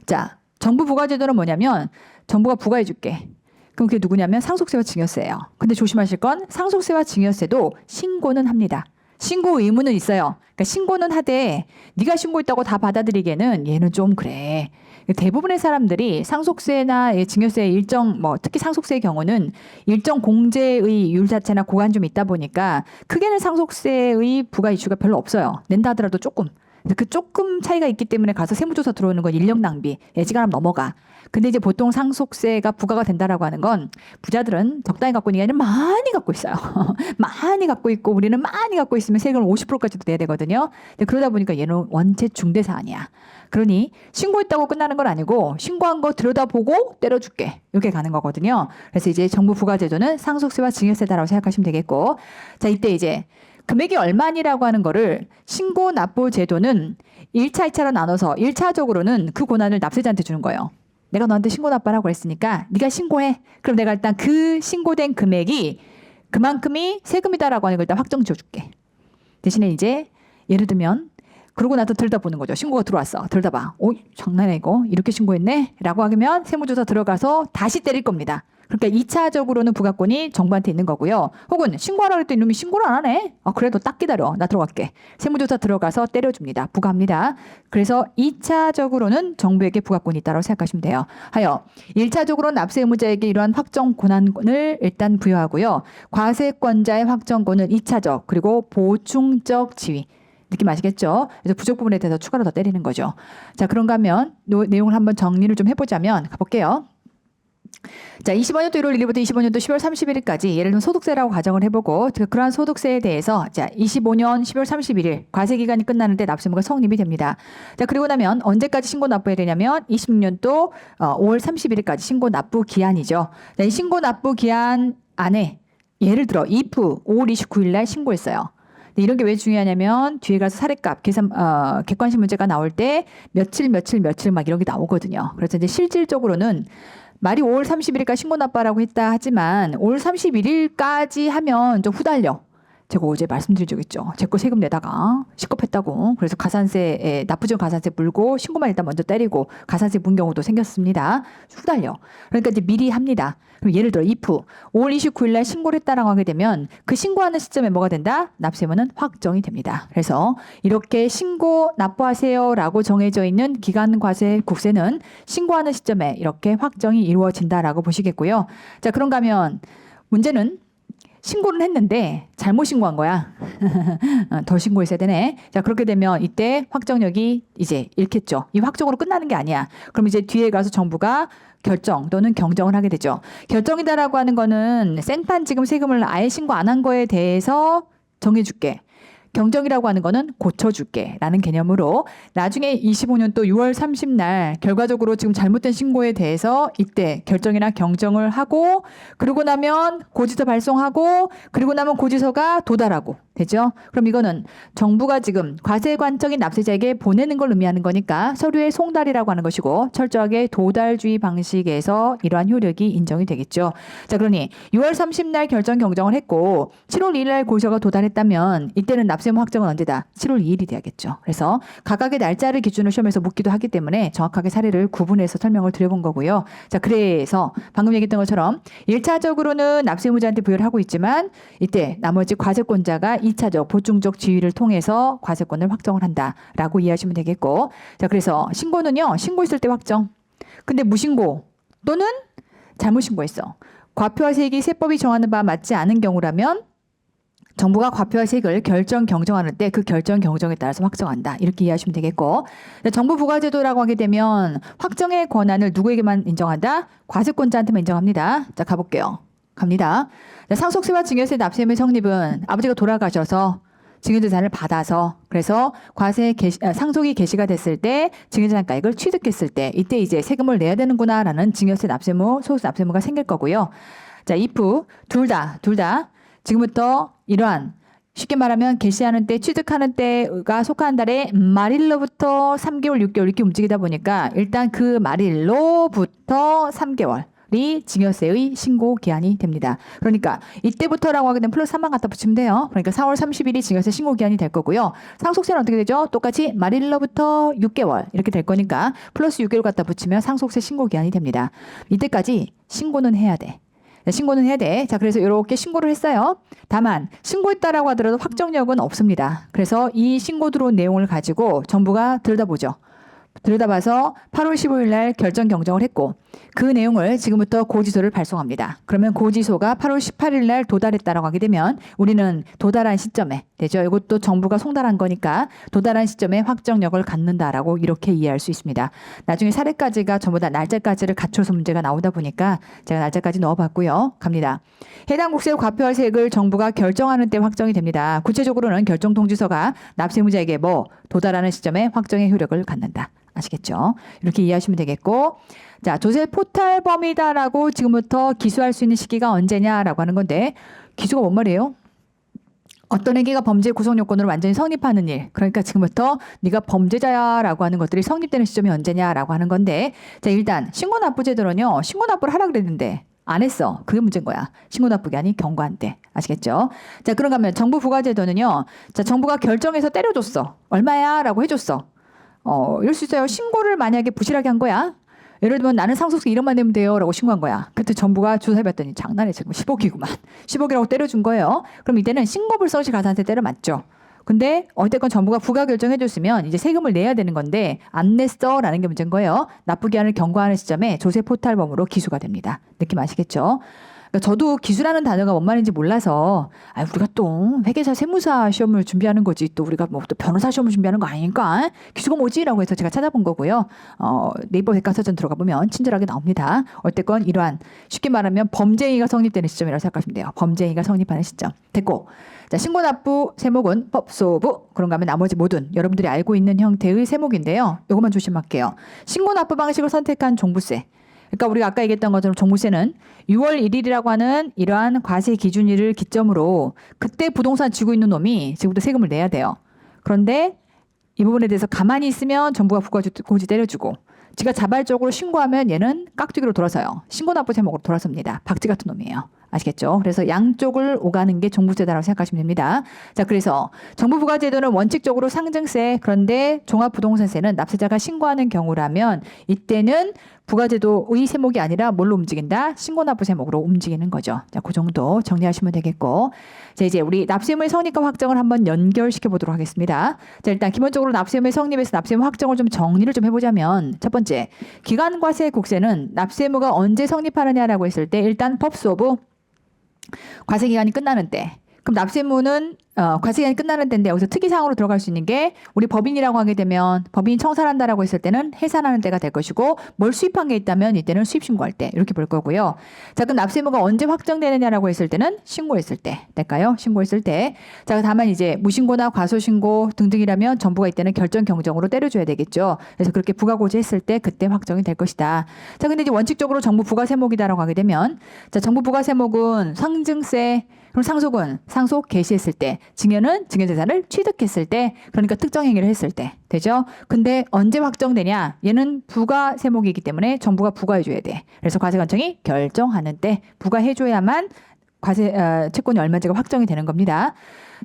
자, 정부 부과제도는 뭐냐면 정부가 부과해 줄게. 그럼 그게 누구냐면 상속세와 증여세예요. 근데 조심하실 건 상속세와 증여세도 신고는 합니다. 신고 의무는 있어요. 그러니까 신고는 하되 네가 신고했다고 다 받아들이기에는 얘는 좀 그래. 대부분의 사람들이 상속세나 증여세의 일정 특히 상속세의 경우는 일정 공제의 율 자체나 고관 좀 있다 보니까 크게는 상속세의 부과 이슈가 별로 없어요. 낸다 하더라도 조금. 그 조금 차이가 있기 때문에 가서 세무조사 들어오는 건 인력 낭비, 예지가람 넘어가. 근데 이제 보통 상속세가 부과가 된다라고 하는 건 부자들은 적당히 갖고 있는 게 아니라 많이 갖고 있어요. 많이 갖고 있고 우리는 많이 갖고 있으면 세금을 50%까지도 내야 되거든요. 근데 그러다 보니까 얘는 원체 중대 사안이야. 그러니 신고했다고 끝나는 건 아니고 신고한 거 들여다보고 때려줄게. 이렇게 가는 거거든요. 그래서 이제 정부 부과제도는 상속세와 증여세다라고 생각하시면 되겠고 자 이때 이제 금액이 얼마니라고 하는 거를 신고 납부 제도는 1차, 2차로 나눠서 1차적으로는 그 권한을 납세자한테 주는 거예요. 내가 너한테 신고 납부하라고 했으니까 네가 신고해. 그럼 내가 일단 그 신고된 금액이 그만큼이 세금이다라고 하는 걸 일단 확정 지어줄게. 대신에 이제 예를 들면 그러고 나서 들여다보는 거죠. 신고가 들어왔어. 들여다봐. 장난이야 이거. 이렇게 신고했네? 라고 하면 세무조사 들어가서 다시 때릴 겁니다. 그러니까 2차적으로는 부과권이 정부한테 있는 거고요. 혹은 신고하라고 했더니 이놈이 신고를 안 하네? 그래도 딱 기다려. 나 들어갈게. 세무조사 들어가서 때려줍니다. 부과합니다. 그래서 2차적으로는 정부에게 부과권이 있다고 생각하시면 돼요. 하여 1차적으로 납세 의무자에게 이러한 확정 권한을 일단 부여하고요. 과세권자의 확정권은 2차적 그리고 보충적 지위. 느낌 아시겠죠? 그래서 부족 부분에 대해서 추가로 더 때리는 거죠. 자, 그런가 하면 내용을 한번 정리를 좀 해보자면 가볼게요. 자, 25년도 1월 1일부터 25년도 10월 31일까지 예를 들면 소득세라고 가정을 해보고 그러한 소득세에 대해서 자, 25년 10월 31일 과세 기간이 끝나는데 납세 의무가 성립이 됩니다. 자, 그리고 나면 언제까지 신고 납부해야 되냐면 26년도 5월 31일까지 신고 납부 기한이죠. 자, 이 신고 납부 기한 안에 예를 들어 if 5월 29일 날 신고했어요. 이런 게 왜 중요하냐면 뒤에 가서 사례값 계산 객관식 문제가 나올 때 며칠 막 이런 게 나오거든요. 그래서 이제 실질적으로는 말이 5월 31일까지 신고 납부하라고 했다 하지만 5월 31일까지 하면 좀 후달려. 제가 어제 말씀드린 적 있죠. 제 거 세금 내다가 식겁했다고. 그래서 가산세에 납부전 가산세 물고 신고만 일단 먼저 때리고 가산세 문 경우도 생겼습니다. 후달려. 그러니까 이제 미리 합니다. 그럼 예를 들어 if 5월 29일 날 신고를 했다라고 하게 되면 그 신고하는 시점에 뭐가 된다? 납세 의무는 확정이 됩니다. 그래서 이렇게 신고 납부하세요라고 정해져 있는 기간 과세 국세는 신고하는 시점에 이렇게 확정이 이루어진다라고 보시겠고요. 자, 그런가 하면 문제는 신고를 했는데 잘못 신고한 거야. 더 신고했어야 되네. 자, 그렇게 되면 이때 확정력이 이제 잃겠죠. 이 확정으로 끝나는 게 아니야. 그럼 이제 뒤에 가서 정부가 결정 또는 경정을 하게 되죠. 결정이다라고 하는 거는 생판 지금 세금을 아예 신고 안 한 거에 대해서 정해줄게. 경정이라고 하는 거는 고쳐줄게 라는 개념으로 나중에 25년도 6월 30날 결과적으로 지금 잘못된 신고에 대해서 이때 결정이나 경정을 하고 그러고 나면 고지서 발송하고 그리고 나면 고지서가 도달하고 되죠? 그럼 이거는 정부가 지금 과세관청인 납세자에게 보내는 걸 의미하는 거니까 서류의 송달이라고 하는 것이고 철저하게 도달주의 방식에서 이러한 효력이 인정이 되겠죠. 자, 그러니 6월 30날 결정 경정을 했고 7월 2일날 고지서가 도달했다면 이때는 납세 의무 확정은 언제다? 7월 2일이 돼야겠죠. 그래서 각각의 날짜를 기준으로 시험에서 묻기도 하기 때문에 정확하게 사례를 구분해서 설명을 드려본 거고요. 자, 그래서 방금 얘기했던 것처럼 1차적으로는 납세 의무자한테 부여를 하고 있지만 이때 나머지 과세권자가 2차적 보충적 지위를 통해서 과세권을 확정을 한다라고 이해하시면 되겠고, 자, 그래서 신고는요, 신고했을 때 확정. 근데 무신고 또는 잘못 신고했어. 과표화세액이 세법이 정하는 바 맞지 않은 경우라면 정부가 과표화세액을 결정 경정하는 때 그 결정 경정에 따라서 확정한다. 이렇게 이해하시면 되겠고, 정부 부과제도라고 하게 되면 확정의 권한을 누구에게만 인정한다? 과세권자한테만 인정합니다. 자, 가볼게요. 갑니다. 상속세와 증여세 납세의무 성립은 아버지가 돌아가셔서 증여재산을 받아서 그래서 상속이 개시가 됐을 때 증여재산가액을 취득했을 때 이때 이제 세금을 내야 되는구나라는 증여세 납세의무, 소득세 납세의무가 생길 거고요. 자, if 둘 다 지금부터 이러한 쉽게 말하면 개시하는 때 취득하는 때가 속한 달에 말일로부터 3개월, 6개월 이렇게 움직이다 보니까 일단 그 말일로부터 3개월이 증여세의 신고 기한이 됩니다. 그러니까 이때부터라고 하게 되면 플러스 3만 갖다 붙이면 돼요. 그러니까 4월 30일이 증여세 신고 기한이 될 거고요. 상속세는 어떻게 되죠? 똑같이 말일로부터 6개월 이렇게 될 거니까 플러스 6개월 갖다 붙이면 상속세 신고 기한이 됩니다. 이때까지 신고는 해야 돼. 신고는 해야 돼. 자, 그래서 이렇게 신고를 했어요. 다만 신고했다라고 하더라도 확정력은 없습니다. 그래서 이 신고 들어온 내용을 가지고 정부가 들여다보죠. 들여다봐서 8월 15일 날 결정 경정을 했고 그 내용을 지금부터 고지서를 발송합니다. 그러면 고지서가 8월 18일 날 도달했다라고 하게 되면 우리는 도달한 시점에 되죠. 이것도 정부가 송달한 거니까 도달한 시점에 확정력을 갖는다라고 이렇게 이해할 수 있습니다. 나중에 사례까지가 전부 다 날짜까지를 갖춰서 문제가 나오다 보니까 제가 날짜까지 넣어봤고요. 갑니다. 해당 국세 과표화세액을 정부가 결정하는 때 확정이 됩니다. 구체적으로는 결정통지서가 납세의무자에게 도달하는 시점에 확정의 효력을 갖는다. 아시겠죠? 이렇게 이해하시면 되겠고, 자, 조세 포탈 범위다라고 지금부터 기수할 수 있는 시기가 언제냐라고 하는 건데, 기수가 뭔 말이에요? 어떤 행위가 범죄 구성 요건으로 완전히 성립하는 일. 그러니까 지금부터 네가 범죄자야라고 하는 것들이 성립되는 시점이 언제냐라고 하는 건데, 자, 일단 신고납부제도는요, 신고납부를 하라 그랬는데 안 했어. 그게 문제인 거야. 신고납부기한이 경과한 때. 아시겠죠? 자, 그런가 하면 정부 부과제도는요, 자, 정부가 결정해서 때려줬어. 얼마야? 라고 해줬어. 이럴 수 있어요. 신고를 만약에 부실하게 한 거야. 예를 들면 나는 상속세 1억만 내면 돼요 라고 신고한 거야. 그때 정부가 조사해봤더니 장난해 지금 10억이구만. 10억이라고 때려준 거예요. 그럼 이때는 신고불성시 가산세 때려 맞죠. 근데 어쨌건 정부가 부과 결정해줬으면 이제 세금을 내야 되는 건데 안 냈어 라는 게 문제인 거예요. 납부기한을 경과하는 시점에 조세 포탈범으로 기수가 됩니다. 느낌 아시겠죠? 그러니까 저도 기수라는 단어가 뭔 말인지 몰라서 우리가 또 회계사 세무사 시험을 준비하는 거지 또 우리가 뭐 또 변호사 시험을 준비하는 거 아니니까 기수가 뭐지라고 해서 제가 찾아본 거고요. 네이버 백과사전 들어가 보면 친절하게 나옵니다. 어쨌건 이러한 쉽게 말하면 범죄행위가 성립되는 시점이라고 생각하시면 돼요. 범죄행위가 성립하는 시점. 됐고. 자, 신고납부 세목은 법소부 그런가 하면 나머지 모든 여러분들이 알고 있는 형태의 세목인데요. 이것만 조심할게요. 신고납부 방식을 선택한 종부세. 그러니까 우리가 아까 얘기했던 것처럼 종부세는 6월 1일이라고 하는 이러한 과세 기준일을 기점으로 그때 부동산 쥐고 있는 놈이 지금부터 세금을 내야 돼요. 그런데 이 부분에 대해서 가만히 있으면 정부가 부가고지 때려주고 지가 자발적으로 신고하면 얘는 깍두기로 돌아서요. 신고납부 세목으로 돌아섭니다. 박쥐 같은 놈이에요. 아시겠죠? 그래서 양쪽을 오가는 게 종부세다라고 생각하시면 됩니다. 자, 그래서 정부 부가제도는 원칙적으로 상증세, 그런데 종합부동산세는 납세자가 신고하는 경우라면 이때는 부가제도의 세목이 아니라 뭘로 움직인다? 신고납부 세목으로 움직이는 거죠. 자, 그 정도 정리하시면 되겠고. 자, 이제 우리 납세의무의 성립과 확정을 한번 연결시켜 보도록 하겠습니다. 자, 일단 기본적으로 납세의무의 성립에서 납세의무 확정을 좀 정리를 좀 해보자면 첫 번째, 기간과세 국세는 납세의무가 언제 성립하느냐라고 했을 때 일단 법소부 과세기간이 끝나는 때. 그럼 납세의무는 과세기간이 끝나는 때인데 여기서 특이사항으로 들어갈 수 있는 게 우리 법인이라고 하게 되면 법인이 청산한다라고 했을 때는 해산하는 때가 될 것이고 뭘 수입한 게 있다면 이때는 수입신고할 때 이렇게 볼 거고요. 자, 그럼 납세의무가 언제 확정되느냐라고 했을 때는 신고했을 때 될까요? 신고했을 때. 자, 다만 이제 무신고나 과소신고 등등이라면 정부가 이때는 결정경정으로 때려줘야 되겠죠. 그래서 그렇게 부가고지했을 때 그때 확정이 될 것이다. 자, 근데 이제 원칙적으로 정부 부가세목이다라고 하게 되면 자, 정부 부가세목은 상증세 그럼 상속은 상속 개시했을 때, 증여는 증여재산을 취득했을 때, 그러니까 특정 행위를 했을 때 되죠. 근데 언제 확정되냐? 얘는 부가 세목이기 때문에 정부가 부과해줘야 돼. 그래서 과세관청이 결정하는 때 부과해줘야만 과세 채권이 얼마인지가 확정이 되는 겁니다.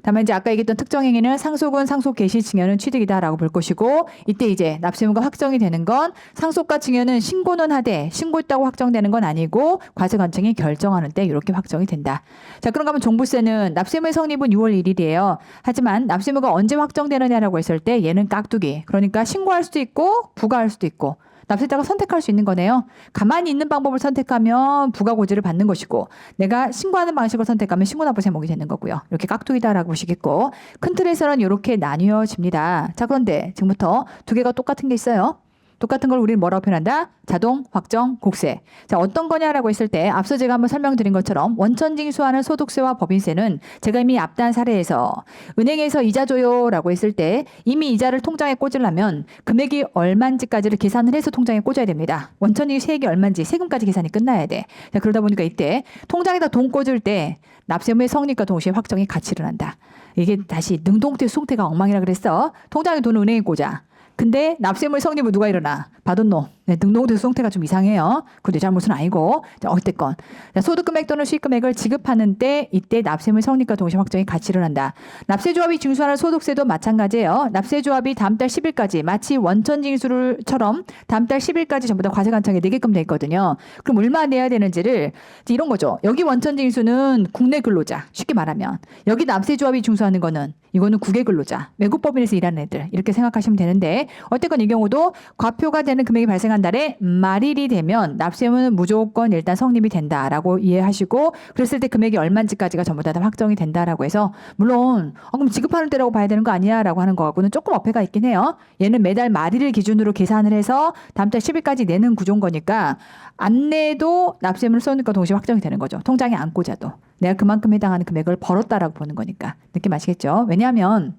다만 이제 아까 얘기했던 특정 행위는 상속은 상속 개시 증여는 취득이다라고 볼 것이고 이때 이제 납세의무가 확정이 되는 건 상속과 증여는 신고는 하되 신고했다고 확정되는 건 아니고 과세관청이 결정하는 때 이렇게 확정이 된다. 자, 그런가 하면 종부세는 납세의무의 성립은 6월 1일이에요. 하지만 납세의무가 언제 확정되느냐라고 했을 때 얘는 깍두기. 그러니까 신고할 수도 있고 부과할 수도 있고 납세자가 선택할 수 있는 거네요. 가만히 있는 방법을 선택하면 부가고지를 받는 것이고 내가 신고하는 방식을 선택하면 신고납부 세목이 되는 거고요. 이렇게 깍두기다라고 보시겠고 큰 틀에서는 이렇게 나뉘어집니다. 자, 그런데 지금부터 두 개가 똑같은 게 있어요. 똑같은 걸 우리는 뭐라고 표현한다? 자동, 확정, 곡세. 자, 어떤 거냐라고 했을 때 앞서 제가 한번 설명드린 것처럼 원천 징수하는 소득세와 법인세는 제가 이미 앞단 사례에서 은행에서 이자 줘요라고 했을 때 이미 이자를 통장에 꽂으려면 금액이 얼마인지까지를 계산을 해서 통장에 꽂아야 됩니다. 원천 징수 세액이 얼마인지 세금까지 계산이 끝나야 돼. 자, 그러다 보니까 이때 통장에다 돈 꽂을 때 납세의무의 성립과 동시에 확정이 같이 일어난다. 이게 다시 능동태 수동태가 엉망이라 그랬어. 통장에 돈을 은행에 꽂아. 근데 납세의무의 성립은 누가 일어나? 받은 놈. 네, 능동태 수동태가 좀 이상해요. 그것도 잘못은 아니고. 자, 어쨌건. 자, 소득금액 또는 수익금액을 지급하는 때 이때 납세의무의 성립과 동시에 확정이 같이 일어난다. 납세조합이 징수하는 소득세도 마찬가지예요. 납세조합이 다음 달 10일까지 마치 원천징수처럼 다음 달 10일까지 전부 다 과세관청에 내게끔 돼 있거든요. 그럼 얼마 내야 되는지를 이런 거죠. 여기 원천징수는 국내 근로자. 쉽게 말하면. 여기 납세조합이 징수하는 거는 이거는 국외 근로자. 외국법인에서 일하는 애들. 이렇게 생각하시면 되는데 어쨌건 이 경우도 과표가 되는 금액이 발생한 달에 말일이 되면 납세의무는 무조건 일단 성립이 된다라고 이해하시고 그랬을 때 금액이 얼마인지까지가 전부 다 확정이 된다라고 해서 물론 그럼 지급하는 때라고 봐야 되는 거 아니야 라고 하는 거하고는 조금 어폐가 있긴 해요. 얘는 매달 말일을 기준으로 계산을 해서 다음 달 10일까지 내는 구조인 거니까 안 내도 납세의무를 쏘니까 동시에 확정이 되는 거죠. 통장에 안 꽂아도. 내가 그만큼 해당하는 금액을 벌었다라고 보는 거니까. 느낌 아시겠죠? 왜냐하면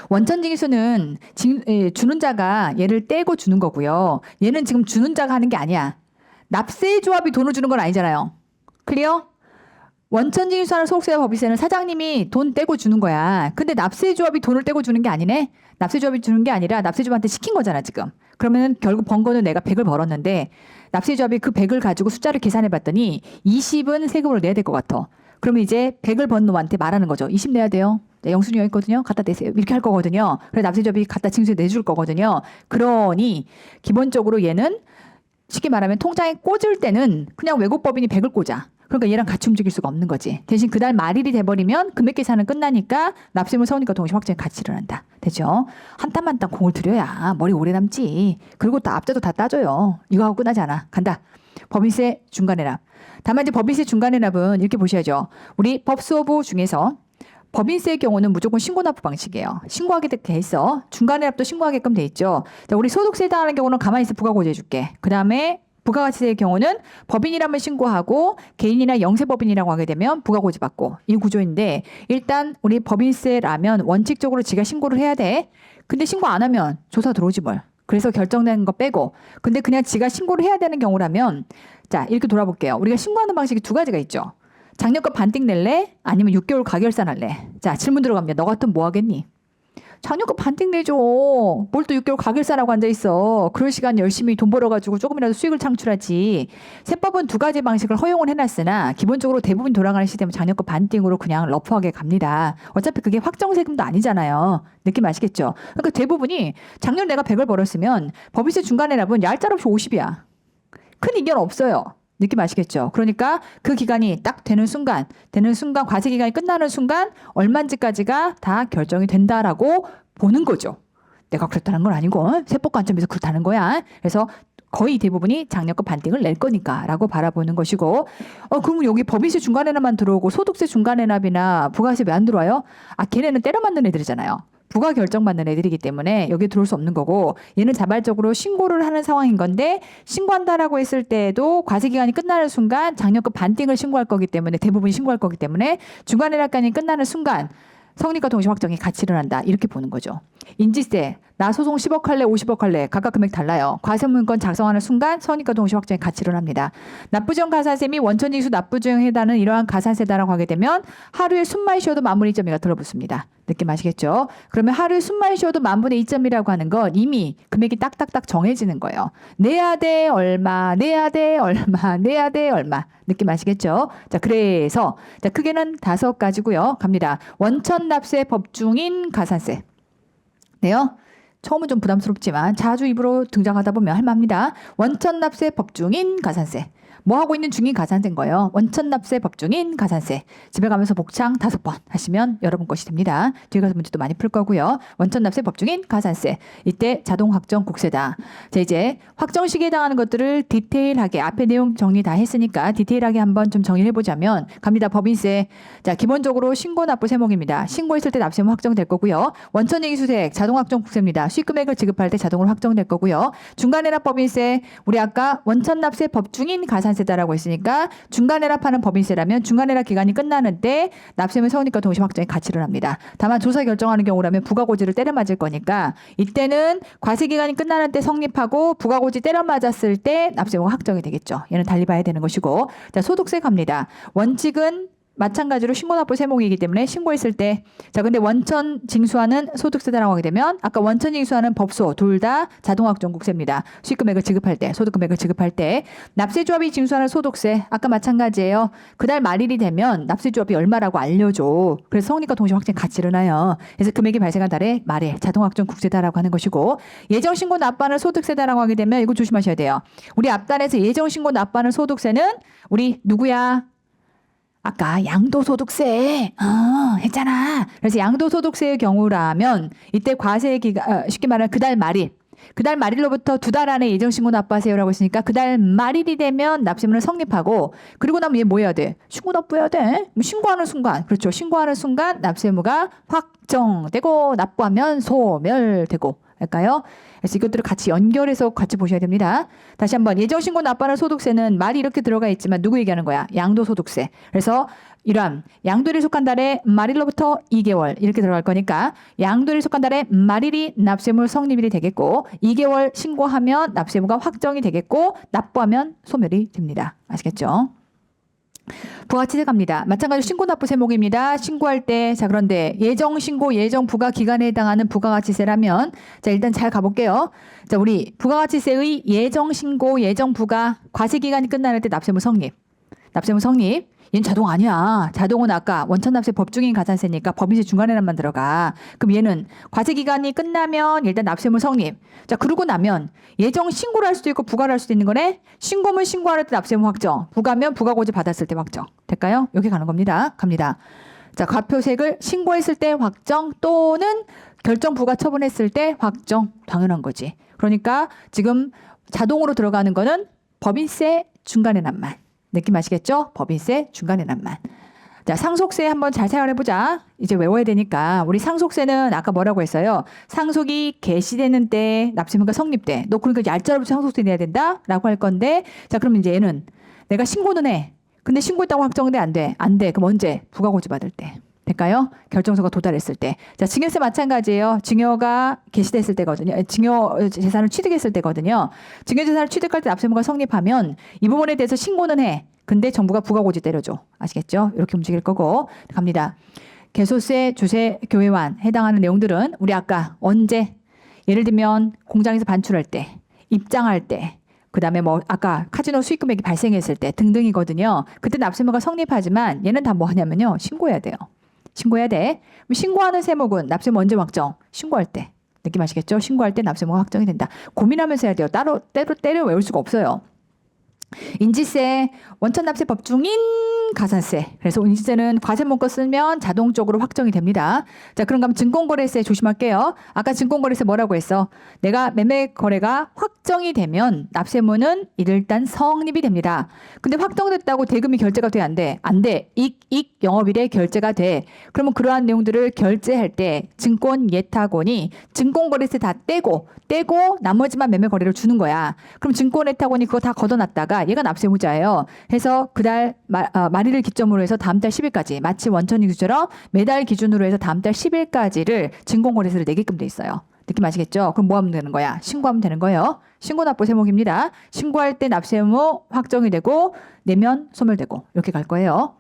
원천징수는 주는 자가 얘를 떼고 주는 거고요. 얘는 지금 주는 자가 하는 게 아니야. 납세조합이 돈을 주는 건 아니잖아요. 클리어? 원천징수하는 소득세와 법인세는 사장님이 돈 떼고 주는 거야. 근데 납세조합이 돈을 떼고 주는 게 아니네? 납세조합이 주는 게 아니라 납세조합한테 시킨 거잖아, 지금. 그러면 결국 번 거는 내가 100을 벌었는데 납세조합이 그 100을 가지고 숫자를 계산해 봤더니 20은 세금으로 내야 될 것 같아. 그러면 이제 100을 번 놈한테 말하는 거죠. 20 내야 돼요. 네, 영수증 여기 있거든요. 갖다 내세요. 이렇게 할 거거든요. 그래서 납세조합이 갖다 징수해 내줄 거거든요. 그러니 기본적으로 얘는 쉽게 말하면 통장에 꽂을 때는 그냥 외국법인이 100을 꽂아. 그러니까 얘랑 같이 움직일 수가 없는 거지. 대신 그달 말일이 돼버리면 금액 계산은 끝나니까 납세의무 성립과 동시에 확정이 같이 일어난다. 되죠? 한 땀 한 땀 공을 들여야 머리 오래 남지. 그리고 또 앞자도 다 따져요. 이거 하고 끝나지 않아. 간다. 법인세 중간회납. 다만 이제 법인세 중간회납은 이렇게 보셔야죠. 우리 법수어부 중에서 법인세의 경우는 무조건 신고납부 방식이에요. 신고하게 돼 있어. 중간회납도 신고하게끔 돼 있죠. 자, 우리 소득세 해당하는 경우는 가만히 있어 부가고지 해줄게. 그 다음에 부가가치세의 경우는 법인이라면 신고하고 개인이나 영세법인이라고 하게 되면 부가고지 받고 이 구조인데 일단 우리 법인세라면 원칙적으로 지가 신고를 해야 돼. 근데 신고 안 하면 조사 들어오지 뭘. 그래서 결정된 거 빼고 근데 그냥 지가 신고를 해야 되는 경우라면 자 이렇게 돌아볼게요. 우리가 신고하는 방식이 두 가지가 있죠. 작년껏 반띵 낼래? 아니면 6개월 가결산 할래? 자 질문 들어갑니다. 너 같으면 뭐 하겠니? 작년껏 반띵 내줘. 뭘 또 6개월 가결사라고 앉아있어. 그럴 시간 열심히 돈 벌어가지고 조금이라도 수익을 창출하지. 세법은 두 가지 방식을 허용을 해놨으나 기본적으로 대부분 돌아가는 시스템은 작년껏 반띵으로 그냥 러프하게 갑니다. 어차피 그게 확정세금도 아니잖아요. 느낌 아시겠죠? 그러니까 대부분이 작년 내가 100을 벌었으면 법인세 중간회납은 얄짤없이 50이야. 큰 이견 없어요. 느낌 아시겠죠? 그러니까 그 기간이 딱 되는 순간 과세 기간이 끝나는 순간 얼마인지까지가 다 결정이 된다라고 보는 거죠. 내가 그랬다는 건 아니고 세법 관점에서 그렇다는 거야. 그래서 거의 대부분이 작년껏 반띵을 낼 거니까라고 바라보는 것이고 그럼 여기 법인세 중간회납만 들어오고 소득세 중간회납이나 부가세 왜 안 들어와요? 아 걔네는 때려 맞는 애들이잖아요. 부가 결정받는 애들이기 때문에 여기에 들어올 수 없는 거고 얘는 자발적으로 신고를 하는 상황인 건데 신고한다라고 했을 때에도 과세기간이 끝나는 순간 작년껏 반띵을 신고할 거기 때문에 대부분이 신고할 거기 때문에 중간회납기간이 끝나는 순간 성립과 동시 확정이 같이 일어난다. 이렇게 보는 거죠. 인지세, 나 소송 10억 할래, 50억 할래 각각 금액 달라요. 과세문건 작성하는 순간 성립과 동시 확정이 같이 일어납니다. 납부지용 가산세 및 원천징수 납부지용에 해당하는 이러한 가산세다라고 하게 되면 하루에 숨만 쉬어도 만분의 2점이가 들어붙습니다. 느낌 아시겠죠? 그러면 하루에 숨만 쉬어도 만분의 2점이라고 하는 건 이미 금액이 딱딱딱 정해지는 거예요. 내야 돼 얼마, 내야 돼 얼마, 내야 돼 얼마. 느낌 아시겠죠? 자, 그래서 자, 크게는 5가지고요. 갑니다. 원천납세 법중인 가산세. 네요. 처음은 좀 부담스럽지만 자주 입으로 등장하다 보면 할만합니다. 원천납세 법중인 가산세. 뭐 하고 있는 중인 가산세인 거예요. 원천납세 법중인 가산세. 집에 가면서 복창 5번 하시면 여러분 것이 됩니다. 뒤에 가서 문제도 많이 풀 거고요. 원천납세 법중인 가산세. 이때 자동 확정 국세다. 자 이제 확정 시기에 해당하는 것들을 디테일하게 앞에 내용 정리 다 했으니까 디테일하게 한번 좀 정리를 해보자면 갑니다. 법인세. 자 기본적으로 신고 납부 세목입니다. 신고했을 때 납세금 확정될 거고요. 원천징수세액 자동 확정 국세입니다. 수익금액을 지급할 때 자동으로 확정될 거고요. 중간회납 법인세 우리 아까 원천납세 법중인 가산세다라고 했으니까 중간회납하는 법인세라면 중간회납 기간이 끝나는 때 납세물 서운익과 동시 확정이 같이 일어납니다. 다만 조사 결정하는 경우라면 부가고지를 때려 맞을 거니까 이때는 과세 기간이 끝나는 때 성립하고 부가고지 때려 맞았을 때 납세물 확정이 되겠죠. 얘는 달리 봐야 되는 것이고 자 소득세 갑니다. 원칙은 마찬가지로 신고납부 세목이기 때문에 신고했을 때 자 근데 원천 징수하는 소득세다라고 하게 되면 아까 원천 징수하는 법소 둘 다 자동확정국세입니다. 수익금액을 지급할 때 소득금액을 지급할 때 납세조합이 징수하는 소득세 아까 마찬가지예요. 그달 말일이 되면 납세조합이 얼마라고 알려줘. 그래서 성립과 동시 확정이 같이 일어나요. 그래서 금액이 발생한 달에 말일 자동확정국세다라고 하는 것이고 예정신고 납부하는 소득세다라고 하게 되면 이거 조심하셔야 돼요. 우리 앞단에서 예정신고 납부하는 소득세는 우리 누구야? 아까 양도소득세 했잖아. 그래서 양도소득세의 경우라면 이때 과세 기간 쉽게 말하면 그달 말일로부터 2달 안에 예정신고 납부하세요라고 했으니까 그달 말일이 되면 납세문을 성립하고 그리고 나면 얘 뭐 해야 돼? 신고 납부해야 돼. 신고하는 순간 그렇죠. 신고하는 순간 납세무가 확정되고 납부하면 소멸되고 할까요? 그래서 이것들을 같이 연결해서 같이 보셔야 됩니다. 다시 한번 예정신고 납부하는 소득세는 말이 이렇게 들어가 있지만 누구 얘기하는 거야? 양도소득세. 그래서 이러한 양도일에 속한 달에 말일로부터 2개월 이렇게 들어갈 거니까 양도일에 속한 달에 말일이 납세물 성립일이 되겠고 2개월 신고하면 납세무가 확정이 되겠고 납부하면 소멸이 됩니다. 아시겠죠? 부가치세 갑니다. 마찬가지로 신고납부 세목입니다. 신고할 때 자 그런데 예정신고 예정부가 기간에 해당하는 부가가치세라면 자 일단 잘 가볼게요. 자 우리 부가가치세의 예정신고 예정부가 과세기간이 끝나는 때 납세무 성립. 납세무 성립. 얘는 자동 아니야. 자동은 아까 원천납세 법중인 가산세니까 법인세 중간에만 들어가. 그럼 얘는 과세기간이 끝나면 일단 납세무 성립. 자, 그러고 나면 예정 신고를 할 수도 있고 부과를 할 수도 있는 거네. 신고면 신고할 때 납세무 확정. 부과면 부과고지 받았을 때 확정. 될까요? 여기 가는 겁니다. 갑니다. 자, 과표세액을 신고했을 때 확정 또는 결정 부과 처분했을 때 확정. 당연한 거지. 그러니까 지금 자동으로 들어가는 거는 법인세 중간에 납만. 느낌 아시겠죠? 법인세 중간에 납만. 자, 상속세 한번 잘 생각해보자. 이제 외워야 되니까. 우리 상속세는 아까 뭐라고 했어요? 상속이 개시되는 때 납세무가 성립돼. 너 그러니까 얄짤없이 상속세 내야 된다? 라고 할 건데, 자, 그럼 이제 얘는 내가 신고는 해. 근데 신고했다고 확정돼? 안 돼? 안 돼. 그럼 언제? 부과고지 받을 때. 될까요? 결정서가 도달했을 때. 자, 증여세 마찬가지예요. 증여가 개시됐을 때거든요. 증여 재산을 취득했을 때거든요. 증여 재산을 취득할 때 납세무가 성립하면 이 부분에 대해서 신고는 해. 근데 정부가 부과고지 때려줘. 아시겠죠? 이렇게 움직일 거고. 갑니다. 개소세, 주세, 교회환 해당하는 내용들은 우리 아까 언제? 예를 들면 공장에서 반출할 때, 입장할 때, 그다음에 뭐 아까 카지노 수익 금액이 발생했을 때 등등이거든요. 그때 납세무가 성립하지만 얘는 다 뭐 하냐면요. 신고해야 돼요. 신고해야 돼. 그럼 신고하는 세목은 납세무 언제 확정? 신고할 때. 느낌 아시겠죠? 신고할 때 납세무가 확정이 된다. 고민하면서 해야 돼요. 따로 때려 외울 수가 없어요. 인지세, 원천납세 법중인 가산세. 그래서 인지세는 과세문구 쓰면 자동적으로 확정이 됩니다. 자, 그럼 증권거래세 조심할게요. 아까 증권거래세 뭐라고 했어? 내가 매매거래가 확정이 되면 납세무는 일단 성립이 됩니다. 근데 확정됐다고 대금이 결제가 돼? 안 돼? 안 돼. 이익 영업일에 결제가 돼. 그러면 그러한 내용들을 결제할 때 증권 예탁원이 증권거래세 다 떼고 나머지만 매매거래를 주는 거야. 그럼 증권예탁원이 그거 다 걷어놨다가 얘가 납세무자예요. 해서 그달 말일을 기점으로 해서 다음 달 10일까지 마치 원천이익처럼 매달 기준으로 해서 다음 달 10일까지를 증권거래세를 내게끔 돼 있어요. 느낌 아시겠죠? 그럼 뭐 하면 되는 거야? 신고하면 되는 거예요. 신고납부 세목입니다. 신고할 때 납세무 확정이 되고 내면 소멸되고 이렇게 갈 거예요.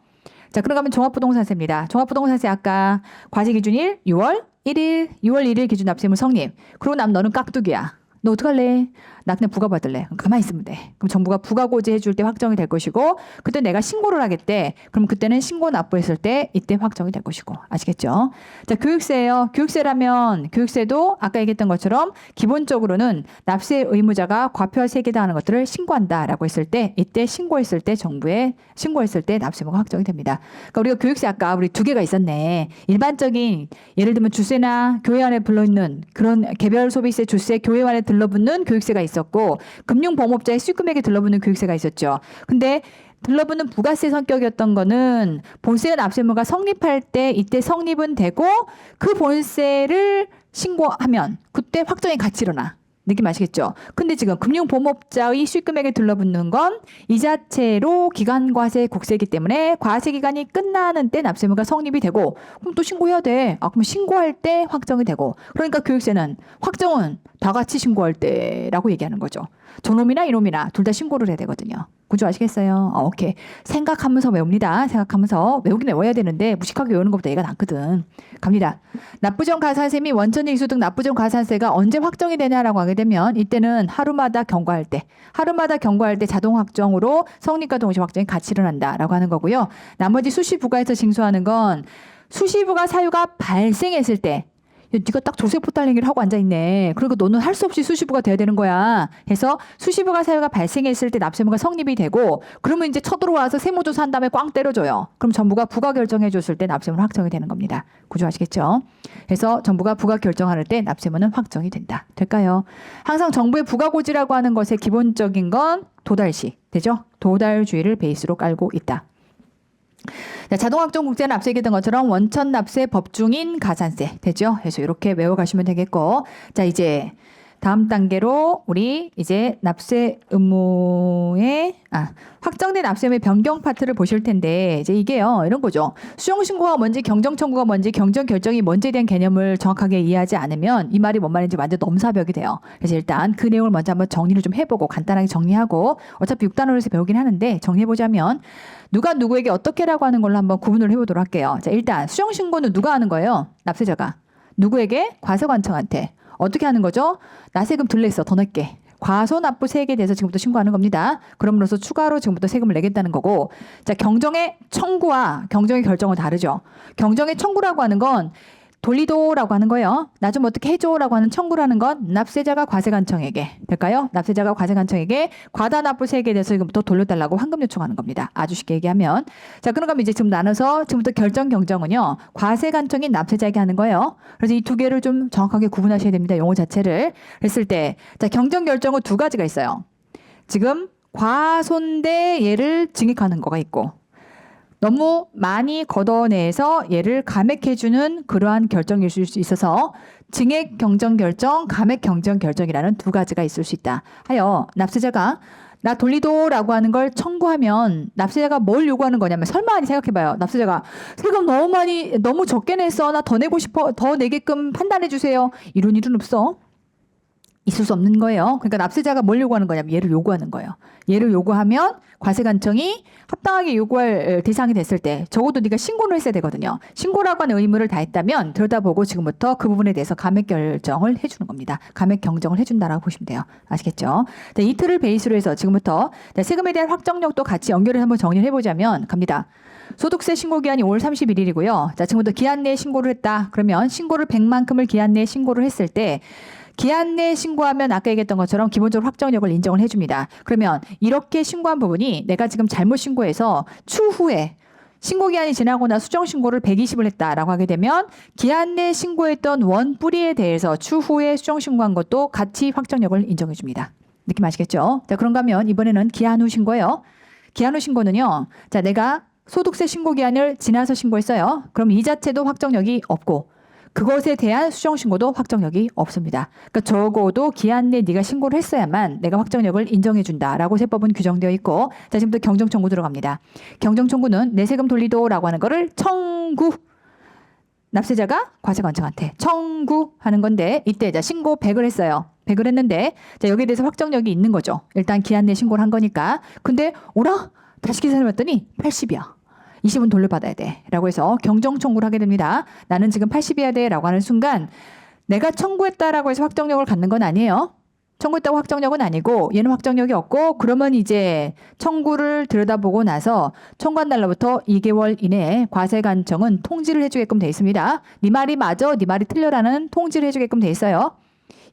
자, 그럼 종합부동산세입니다. 종합부동산세 아까 과세기준일 6월 1일 기준 납세무 성립. 그러고 나면 너는 깍두기야. 너 어떡할래? 나 그냥 부과 받을래. 가만히 있으면 돼. 그럼 정부가 부과고지 해줄 때 확정이 될 것이고 그때 내가 신고를 하겠대. 그럼 그때는 신고 납부했을 때 이때 확정이 될 것이고. 아시겠죠? 자, 교육세예요. 교육세라면 교육세도 아까 얘기했던 것처럼 기본적으로는 납세 의무자가 과표와 세액에 대한 것들을 신고한다라고 했을 때 이때 신고했을 때 정부에 신고했을 때 납세무가 확정이 됩니다. 그러니까 우리가 교육세 아까 우리 두 개가 있었네. 일반적인 예를 들면 주세나 교회안에 불러있는 그런 개별 소비세, 주세, 교회안에 들러붙는 교육세가 있었고 금융보험업자의 수익금액에 들러붙는 교육세가 있었죠. 근데 들러붙는 부가세 성격이었던 거는 본세와 납세무가 성립할 때 이때 성립은 되고 그 본세를 신고하면 그때 확정이 같이 일어나. 느낌 아시겠죠? 근데 지금 금융보험업자의 수익금액에 들러붙는 건 이 자체로 기간과세 국세이기 때문에 과세기간이 끝나는 때 납세무가 성립이 되고 그럼 또 신고해야 돼. 그럼 신고할 때 확정이 되고 그러니까 교육세는 확정은 다 같이 신고할 때라고 얘기하는 거죠. 저놈이나 이놈이나 둘 다 신고를 해야 되거든요. 구조 아시겠어요? 오케이. 생각하면서 외웁니다. 생각하면서 외우긴 외워야 되는데 무식하게 외우는 것보다 얘가 낫거든. 갑니다. 납부전 가산세 및 원천이익 소득 납부전 가산세가 언제 확정이 되냐라고 하게 되면 이때는 하루마다 경과할 때 자동 확정으로 성립과 동시에 확정이 같이 일어난다라고 하는 거고요. 나머지 수시부가에서 징수하는 건 수시부가 사유가 발생했을 때 야, 네가 딱 조세포 딸내기를 하고 앉아있네. 그러니까 너는 할 수 없이 수시부가 돼야 되는 거야. 해서 수시부가 사유가 발생했을 때 납세무가 성립이 되고 그러면 이제 쳐들어와서 세무조사 한 다음에 꽝 때려줘요. 그럼 정부가 부과 결정해줬을 때 납세무는 확정이 되는 겁니다. 구조 아시겠죠? 그래서 정부가 부과 결정할 때 납세무는 확정이 된다. 될까요? 항상 정부의 부과고지라고 하는 것의 기본적인 건 도달시. 되죠? 도달주의를 베이스로 깔고 있다. 자, 자동확정 국제는 앞서 얘기했던 것처럼 원천 납세 법중인 가산세 되죠? 그래서 이렇게 외워가시면 되겠고 자 이제 다음 단계로 우리 이제 납세 의무의 확정된 납세 의무의 변경 파트를 보실 텐데 이제 이게요 이런 거죠. 수정 신고가 뭔지 경정 청구가 뭔지 경정 결정이 뭔지에 대한 개념을 정확하게 이해하지 않으면 이 말이 뭔 말인지 완전 넘사벽이 돼요. 그래서 일단 그 내용을 먼저 한번 정리를 좀 해보고 간단하게 정리하고 어차피 6단원에서 배우긴 하는데 정리해보자면 누가 누구에게 어떻게라고 하는 걸로 한번 구분을 해보도록 할게요. 자 일단 수정 신고는 누가 하는 거예요? 납세자가. 누구에게? 과세관청한테. 어떻게 하는 거죠? 나 세금 덜 냈어. 더 낼게. 과소납부 세액에 대해서 지금부터 신고하는 겁니다. 그럼으로써 추가로 지금부터 세금을 내겠다는 거고, 자, 경정의 청구와 경정의 결정은 다르죠. 경정의 청구라고 하는 건 돌리도라고 하는 거예요. 나 좀 어떻게 해줘라고 하는 청구라는 건 납세자가 과세관청에게, 될까요? 납세자가 과세관청에게 과다납부 세액에 대해서 지금부터 돌려달라고 환금 요청하는 겁니다. 아주 쉽게 얘기하면. 자, 그럼 이제 지금 나눠서 지금부터 결정 경정은요, 과세관청이 납세자에게 하는 거예요. 그래서 이 두 개를 좀 정확하게 구분하셔야 됩니다. 용어 자체를. 그랬을 때, 자, 경정 결정은 두 가지가 있어요. 지금 과손대 얘를 증액하는 거가 있고, 너무 많이 걷어내서 얘를 감액해주는 그러한 결정일 수 있어서 증액 경정 결정, 감액 경정 결정이라는 두 가지가 있을 수 있다. 하여 납세자가 나 돌리도라고 하는 걸 청구하면 납세자가 뭘 요구하는 거냐면, 설마 아니 생각해봐요. 납세자가 세금 너무 적게 냈어. 나 더 내고 싶어. 더 내게끔 판단해 주세요. 이런 일은 없어. 있을 수 없는 거예요. 그러니까 납세자가 뭘 요구하는 거냐면 얘를 요구하는 거예요. 얘를 요구하면 과세관청이 합당하게 요구할 대상이 됐을 때 적어도 네가 신고를 했어야 되거든요. 신고라고 하는 의무를 다했다면 들여다보고 지금부터 그 부분에 대해서 감액 결정을 해주는 겁니다. 감액 경정을 해준다라고 보시면 돼요. 아시겠죠? 자, 이 틀을 베이스로 해서 지금부터 세금에 대한 확정력도 같이 연결을 한번 정리를 해보자면 갑니다. 소득세 신고기한이 5월 31일이고요. 자, 지금부터 기한 내에 신고를 했다. 그러면 신고를 100만큼을 기한 내에 신고를 했을 때 기한 내에 신고하면 아까 얘기했던 것처럼 기본적으로 확정력을 인정을 해줍니다. 그러면 이렇게 신고한 부분이 내가 지금 잘못 신고해서 추후에 신고기한이 지나거나 수정신고를 120을 했다라고 하게 되면 기한 내에 신고했던 원뿌리에 대해서 추후에 수정신고한 것도 같이 확정력을 인정해줍니다. 느낌 아시겠죠? 자, 그런가 하면 이번에는 기한 후 신고예요. 기한 후 신고는요. 자, 내가 소득세 신고기한을 지나서 신고했어요. 그럼 이 자체도 확정력이 없고 그것에 대한 수정신고도 확정력이 없습니다. 그러니까 적어도 기한 내에 네가 신고를 했어야만 내가 확정력을 인정해준다라고 세법은 규정되어 있고, 자, 지금부터 경정청구 들어갑니다. 경정청구는 내 세금 돌리도라고 하는 거를 청구, 납세자가 과세관청한테 청구하는 건데, 이때 자, 신고 100을 했어요. 100을 했는데, 자, 여기에 대해서 확정력이 있는 거죠. 일단 기한 내에 신고를 한 거니까. 근데 오라? 다시 계산해봤더니 80이야. 20은 돌려받아야 돼 라고 해서 경정 청구를 하게 됩니다. 나는 지금 80이어야 돼 라고 하는 순간 내가 청구했다라고 해서 확정력을 갖는 건 아니에요. 청구했다고 확정력은 아니고 얘는 확정력이 없고, 그러면 이제 청구를 들여다보고 나서 청구한 날로부터 2개월 이내에 과세관청은 통지를 해주게끔 돼 있습니다. 네 말이 맞아, 네 말이 틀려라는 통지를 해주게끔 돼 있어요.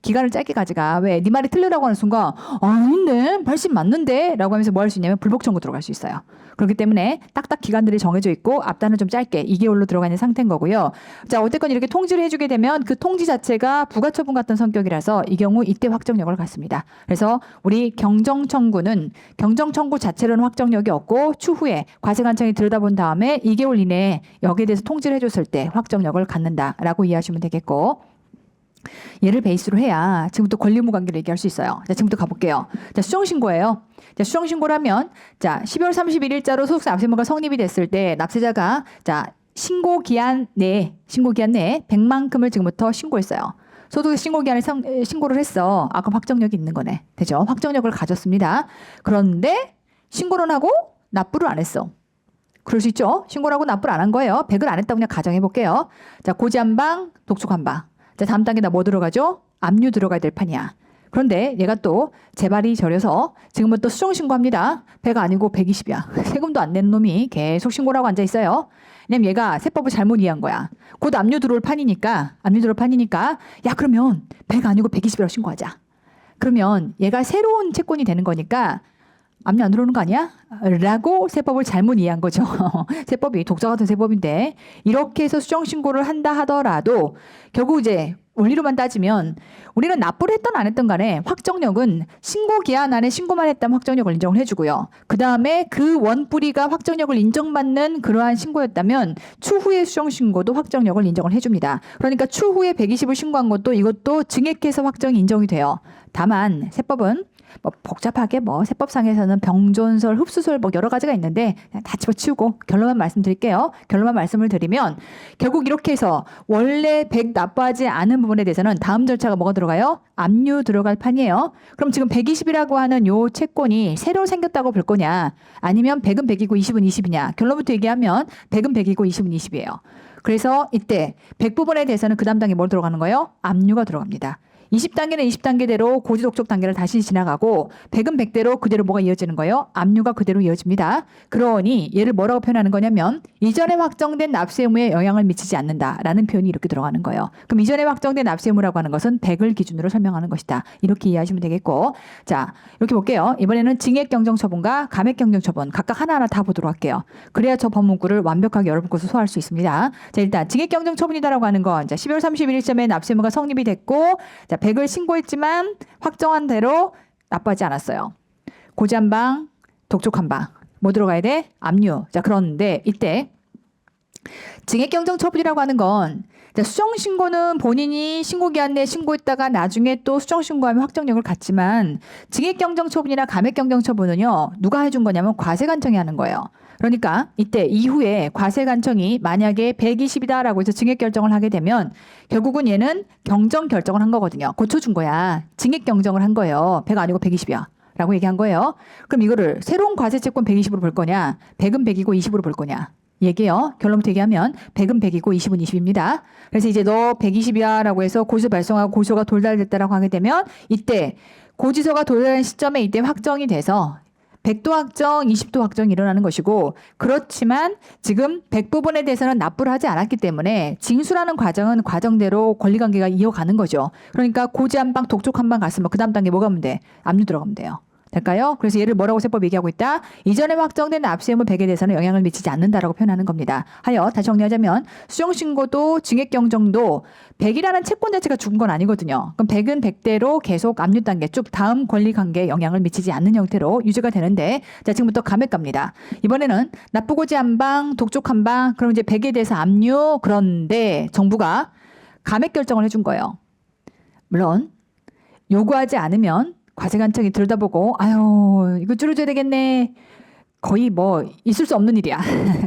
기간을 짧게 가져가. 왜? 네 말이 틀리라고 하는 순간 아닌데 80 맞는데 라고 하면서 뭐 할 수 있냐면 불복 청구 들어갈 수 있어요. 그렇기 때문에 딱딱 기간들이 정해져 있고 앞단은 좀 짧게 2개월로 들어가 있는 상태인 거고요. 자, 어쨌건 이렇게 통지를 해주게 되면 그 통지 자체가 부가처분 같은 성격이라서 이 경우 이때 확정력을 갖습니다. 그래서 우리 경정청구는 경정청구 자체로는 확정력이 없고 추후에 과세관청이 들여다본 다음에 2개월 이내에 여기에 대해서 통지를 해줬을 때 확정력을 갖는다라고 이해하시면 되겠고, 얘를 베이스로 해야 지금부터 권리의무 관계를 얘기할 수 있어요. 자, 지금부터 가볼게요. 자, 수정신고예요. 자, 수정신고를 하면, 자, 12월 31일자로 소득세 납세의무가 성립이 됐을 때 납세자가, 자, 신고기한 내에 100만큼을 지금부터 신고했어요. 소득세 신고기한을 신고를 했어. 아, 그럼 확정력이 있는 거네. 되죠? 확정력을 가졌습니다. 그런데 신고를 하고 납부를 안 했어. 그럴 수 있죠? 신고를 하고 납부를 안 한 거예요. 100을 안 했다고 그냥 가정해 볼게요. 자, 고지 한 방, 독촉 한 방. 자, 다음 단계 나 뭐 들어가죠? 압류 들어가야 될 판이야. 그런데 얘가 또 재발이 저려서 지금부터 수정신고합니다. 100 아니고 120이야. 세금도 안 내는 놈이 계속 신고라고 앉아 있어요. 왜냐면 얘가 세법을 잘못 이해한 거야. 곧 압류 들어올 판이니까, 야, 그러면 100 아니고 120이라고 신고하자. 그러면 얘가 새로운 채권이 되는 거니까 압류 안 들어오는 거 아니야? 라고 세법을 잘못 이해한 거죠. 세법이 독자 같은 세법인데 이렇게 해서 수정신고를 한다 하더라도 결국 이제 원리로만 따지면 우리는 납부를 했던 안 했던 간에 확정력은 신고 기한 안에 신고만 했다면 확정력을 인정을 해주고요. 그 다음에 그 원뿌리가 확정력을 인정받는 그러한 신고였다면 추후의 수정신고도 확정력을 인정을 해줍니다. 그러니까 추후에 120을 신고한 것도 이것도 증액해서 확정이 인정이 돼요. 다만 세법은 뭐 복잡하게 뭐 세법상에서는 병존설, 흡수설 뭐 여러 가지가 있는데 그냥 다 집어치우고 결론만 말씀드릴게요. 결론만 말씀을 드리면 결국 이렇게 해서 원래 100 납부하지 않은 부분에 대해서는 다음 절차가 뭐가 들어가요? 압류 들어갈 판이에요. 그럼 지금 120이라고 하는 요 채권이 새로 생겼다고 볼 거냐? 아니면 100은 100이고 20은 20이냐? 결론부터 얘기하면 100은 100이고 20은 20이에요. 그래서 이때 100 부분에 대해서는 그 담당에 뭘 들어가는 거예요? 압류가 들어갑니다. 20단계는 20단계대로 고지독촉 단계를 다시 지나가고 100은 100대로 그대로 뭐가 이어지는 거예요? 압류가 그대로 이어집니다. 그러니 얘를 뭐라고 표현하는 거냐면 이전에 확정된 납세 의무에 영향을 미치지 않는다라는 표현이 이렇게 들어가는 거예요. 그럼 이전에 확정된 납세 의무라고 하는 것은 100을 기준으로 설명하는 것이다. 이렇게 이해하시면 되겠고, 자 이렇게 볼게요. 이번에는 징액경정처분과 감액경정처분 각각 하나하나 다 보도록 할게요. 그래야 저 법문구를 완벽하게 여러분 것을 소화할 수 있습니다. 자 일단 징액경정처분이다라고 하는 건 12월 31일 시점에 납세 의무가 성립이 됐고, 자 100을 신고했지만 확정한 대로 납부하지 않았어요. 고지 한 방, 독촉 한 방. 뭐 들어가야 돼? 압류. 자 그런데 이때 징액경정처분이라고 하는 건 수정신고는 본인이 신고기한 내에 신고했다가 나중에 또 수정신고하면 확정력을 갖지만 징액경정처분이나 감액경정처분은요. 누가 해준 거냐면 과세관청이 하는 거예요. 그러니까 이때 이후에 과세관청이 만약에 120이다라고 해서 징액결정을 하게 되면 결국은 얘는 경정결정을 한 거거든요. 고쳐준 거야. 징액경정을 한 거예요. 100 아니고 120이야. 라고 얘기한 거예요. 그럼 이거를 새로운 과세채권 120으로 볼 거냐? 100은 100이고 20으로 볼 거냐? 얘기해요. 결론부터 얘기하면 100은 100이고 20은 20입니다. 그래서 이제 너 120이야 라고 해서 고지서 발송하고 고지서가 도달됐다라고 하게 되면 이때 고지서가 도달된 시점에 이때 확정이 돼서 100도 확정, 20도 확정이 일어나는 것이고, 그렇지만 지금 100 부분에 대해서는 납부를 하지 않았기 때문에 징수라는 과정은 과정대로 권리관계가 이어가는 거죠. 그러니까 고지 한 방, 독촉 한 방 갔으면 그 다음 단계 뭐 가면 돼? 압류 들어가면 돼요. 될까요? 그래서 얘를 뭐라고 세법 얘기하고 있다? 이전에 확정된 납세 의무 100에 대해서는 영향을 미치지 않는다라고 표현하는 겁니다. 하여 다시 정리하자면 수정신고도 징액경정도 100이라는 채권 자체가 죽은 건 아니거든요. 그럼 100은 100대로 계속 압류 단계 쭉 다음 권리관계에 영향을 미치지 않는 형태로 유지가 되는데, 자 지금부터 감액 갑니다. 이번에는 납부고지 한 방, 독촉 한 방, 그럼 이제 100에 대해서 압류. 그런데 정부가 감액 결정을 해준 거예요. 물론 요구하지 않으면 과세관청이 들여다보고 아유 이거 줄여줘야 되겠네. 거의 뭐 있을 수 없는 일이야.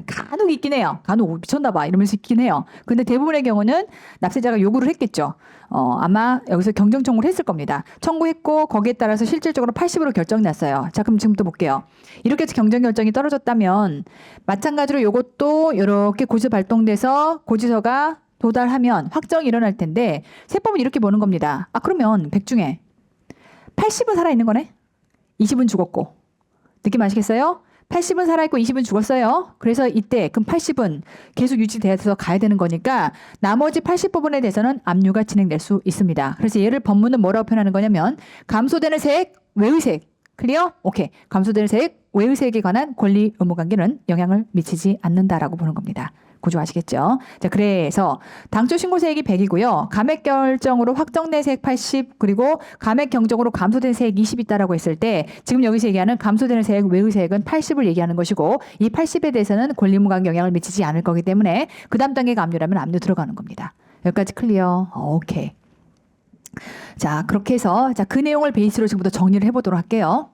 간혹 있긴 해요. 간혹 미쳤나 봐 이러면서 있긴 해요. 근데 대부분의 경우는 납세자가 요구를 했겠죠. 아마 여기서 경정 청구를 했을 겁니다. 청구했고 거기에 따라서 실질적으로 80으로 결정이 났어요. 자 그럼 지금부터 볼게요. 이렇게 해서 경정 결정이 떨어졌다면 마찬가지로 요것도 이렇게 고지서 발동돼서 고지서가 도달하면 확정이 일어날 텐데 세법은 이렇게 보는 겁니다. 아 그러면 100 중에 80은 살아있는 거네? 20은 죽었고. 느낌 아시겠어요? 80은 살아있고 20은 죽었어요. 그래서 이때 그럼 80은 계속 유지돼서 가야 되는 거니까 나머지 80 부분에 대해서는 압류가 진행될 수 있습니다. 그래서 얘를 법문은 뭐라고 표현하는 거냐면 감소되는 세액, 외의세액. 클리어? 오케이. 감소되는 세액, 외의세액에 관한 권리 의무 관계는 영향을 미치지 않는다라고 보는 겁니다. 구조 아시겠죠? 자, 그래서 당초 신고세액이 100이고요. 감액 결정으로 확정된 세액 80, 그리고 감액 경정으로 감소된 세액 20 있다라고 했을 때 지금 여기서 얘기하는 감소되는 세액, 외의세액은 80을 얘기하는 것이고 이 80에 대해서는 권리무관 영향을 미치지 않을 거기 때문에 그 다음 단계가 압류라면 압류 들어가는 겁니다. 여기까지 클리어? 오케이. 자, 그렇게 해서 자, 그 내용을 베이스로 지금부터 정리를 해보도록 할게요.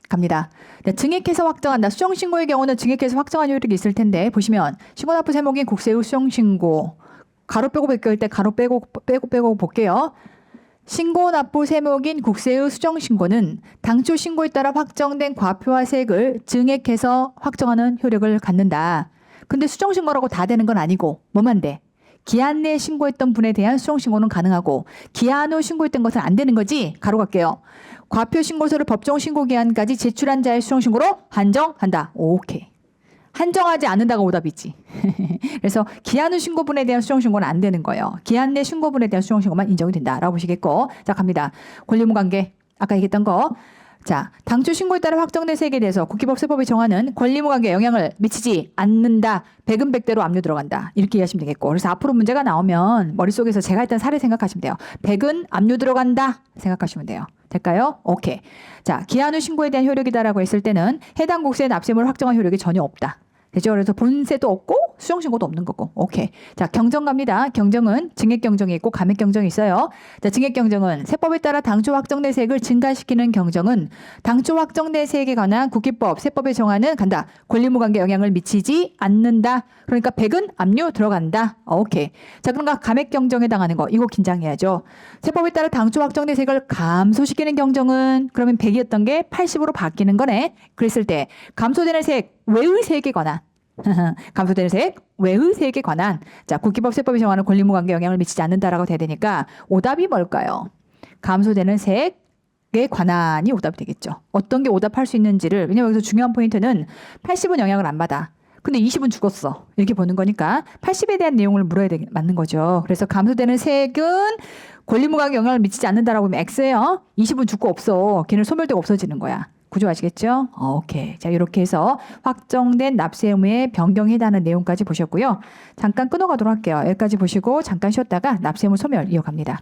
갑니다. 네, 증액해서 확정한다. 수정신고의 경우는 증액해서 확정한 효력이 있을 텐데 보시면 신고납부 세목인 국세의 수정신고 가로 빼고 벗길 때 가로 빼고 볼게요. 신고납부 세목인 국세의 수정신고는 당초 신고에 따라 확정된 과표와 세액을 증액해서 확정하는 효력을 갖는다. 근데 수정신고라고 다 되는 건 아니고 뭐만 돼? 기한 내에 신고했던 분에 대한 수정신고는 가능하고 기한 후 신고했던 것은 안 되는 거지. 가로 갈게요. 과표 신고서를 법정 신고 기한까지 제출한 자의 수정신고로 한정한다. 오케이. 한정하지 않는다가 오답이지. 그래서 기한 후 신고분에 대한 수정신고는 안 되는 거예요. 기한 내 신고분에 대한 수정신고만 인정이 된다라고 보시겠고, 자 갑니다. 권리무관계 아까 얘기했던 거. 자, 당초 신고에 따라 확정된 세액에 대해서 국기법 세법이 정하는 권리무관계에 영향을 미치지 않는다. 100은 100대로 압류 들어간다. 이렇게 이해하시면 되겠고. 그래서 앞으로 문제가 나오면 머릿속에서 제가 했던 사례 생각하시면 돼요. 100은 압류 들어간다 생각하시면 돼요. 될까요? 오케이. 자, 기한 후 신고에 대한 효력이다라고 했을 때는 해당 국세의 납세물을 확정한 효력이 전혀 없다. 되죠? 그래서 본세도 없고 수정신고도 없는 거고. 오케이. 자, 경정 갑니다. 경정은 증액경정이 있고 감액경정이 있어요. 자, 증액경정은 세법에 따라 당초 확정된 세액을 증가시키는 경정은 당초 확정된 세액에 관한 국기법, 세법에 정하는 간다. 권리무관계 영향을 미치지 않는다. 그러니까 100은 압류 들어간다. 오케이. 자, 그런가 감액경정에 해당하는 거. 이거 긴장해야죠. 세법에 따라 당초 확정된 세액을 감소시키는 경정은 그러면 100이었던 게 80으로 바뀌는 거네. 그랬을 때 감소되는 세액, 외의세액에 관한 감소되는 세액, 외의세액에 관한 자 국기법 세법이 정하는 권리무관계 영향을 미치지 않는다라고 돼야 되니까 오답이 뭘까요? 감소되는 세액에 관한이 오답이 되겠죠. 어떤 게 오답할 수 있는지를, 왜냐면 여기서 중요한 포인트는 80은 영향을 안 받아. 근데 20은 죽었어. 이렇게 보는 거니까 80에 대한 내용을 물어야 맞는 거죠. 그래서 감소되는 세액은 권리무각에 영향을 미치지 않는다라고 하면 X예요. 20은 죽고 없어. 걔는 소멸되고 없어지는 거야. 구조 아시겠죠? 오케이. 자, 이렇게 해서 확정된 납세 의무의 변경에 해당하는 내용까지 보셨고요. 잠깐 끊어가도록 할게요. 여기까지 보시고 잠깐 쉬었다가 납세 의무 소멸 이어갑니다.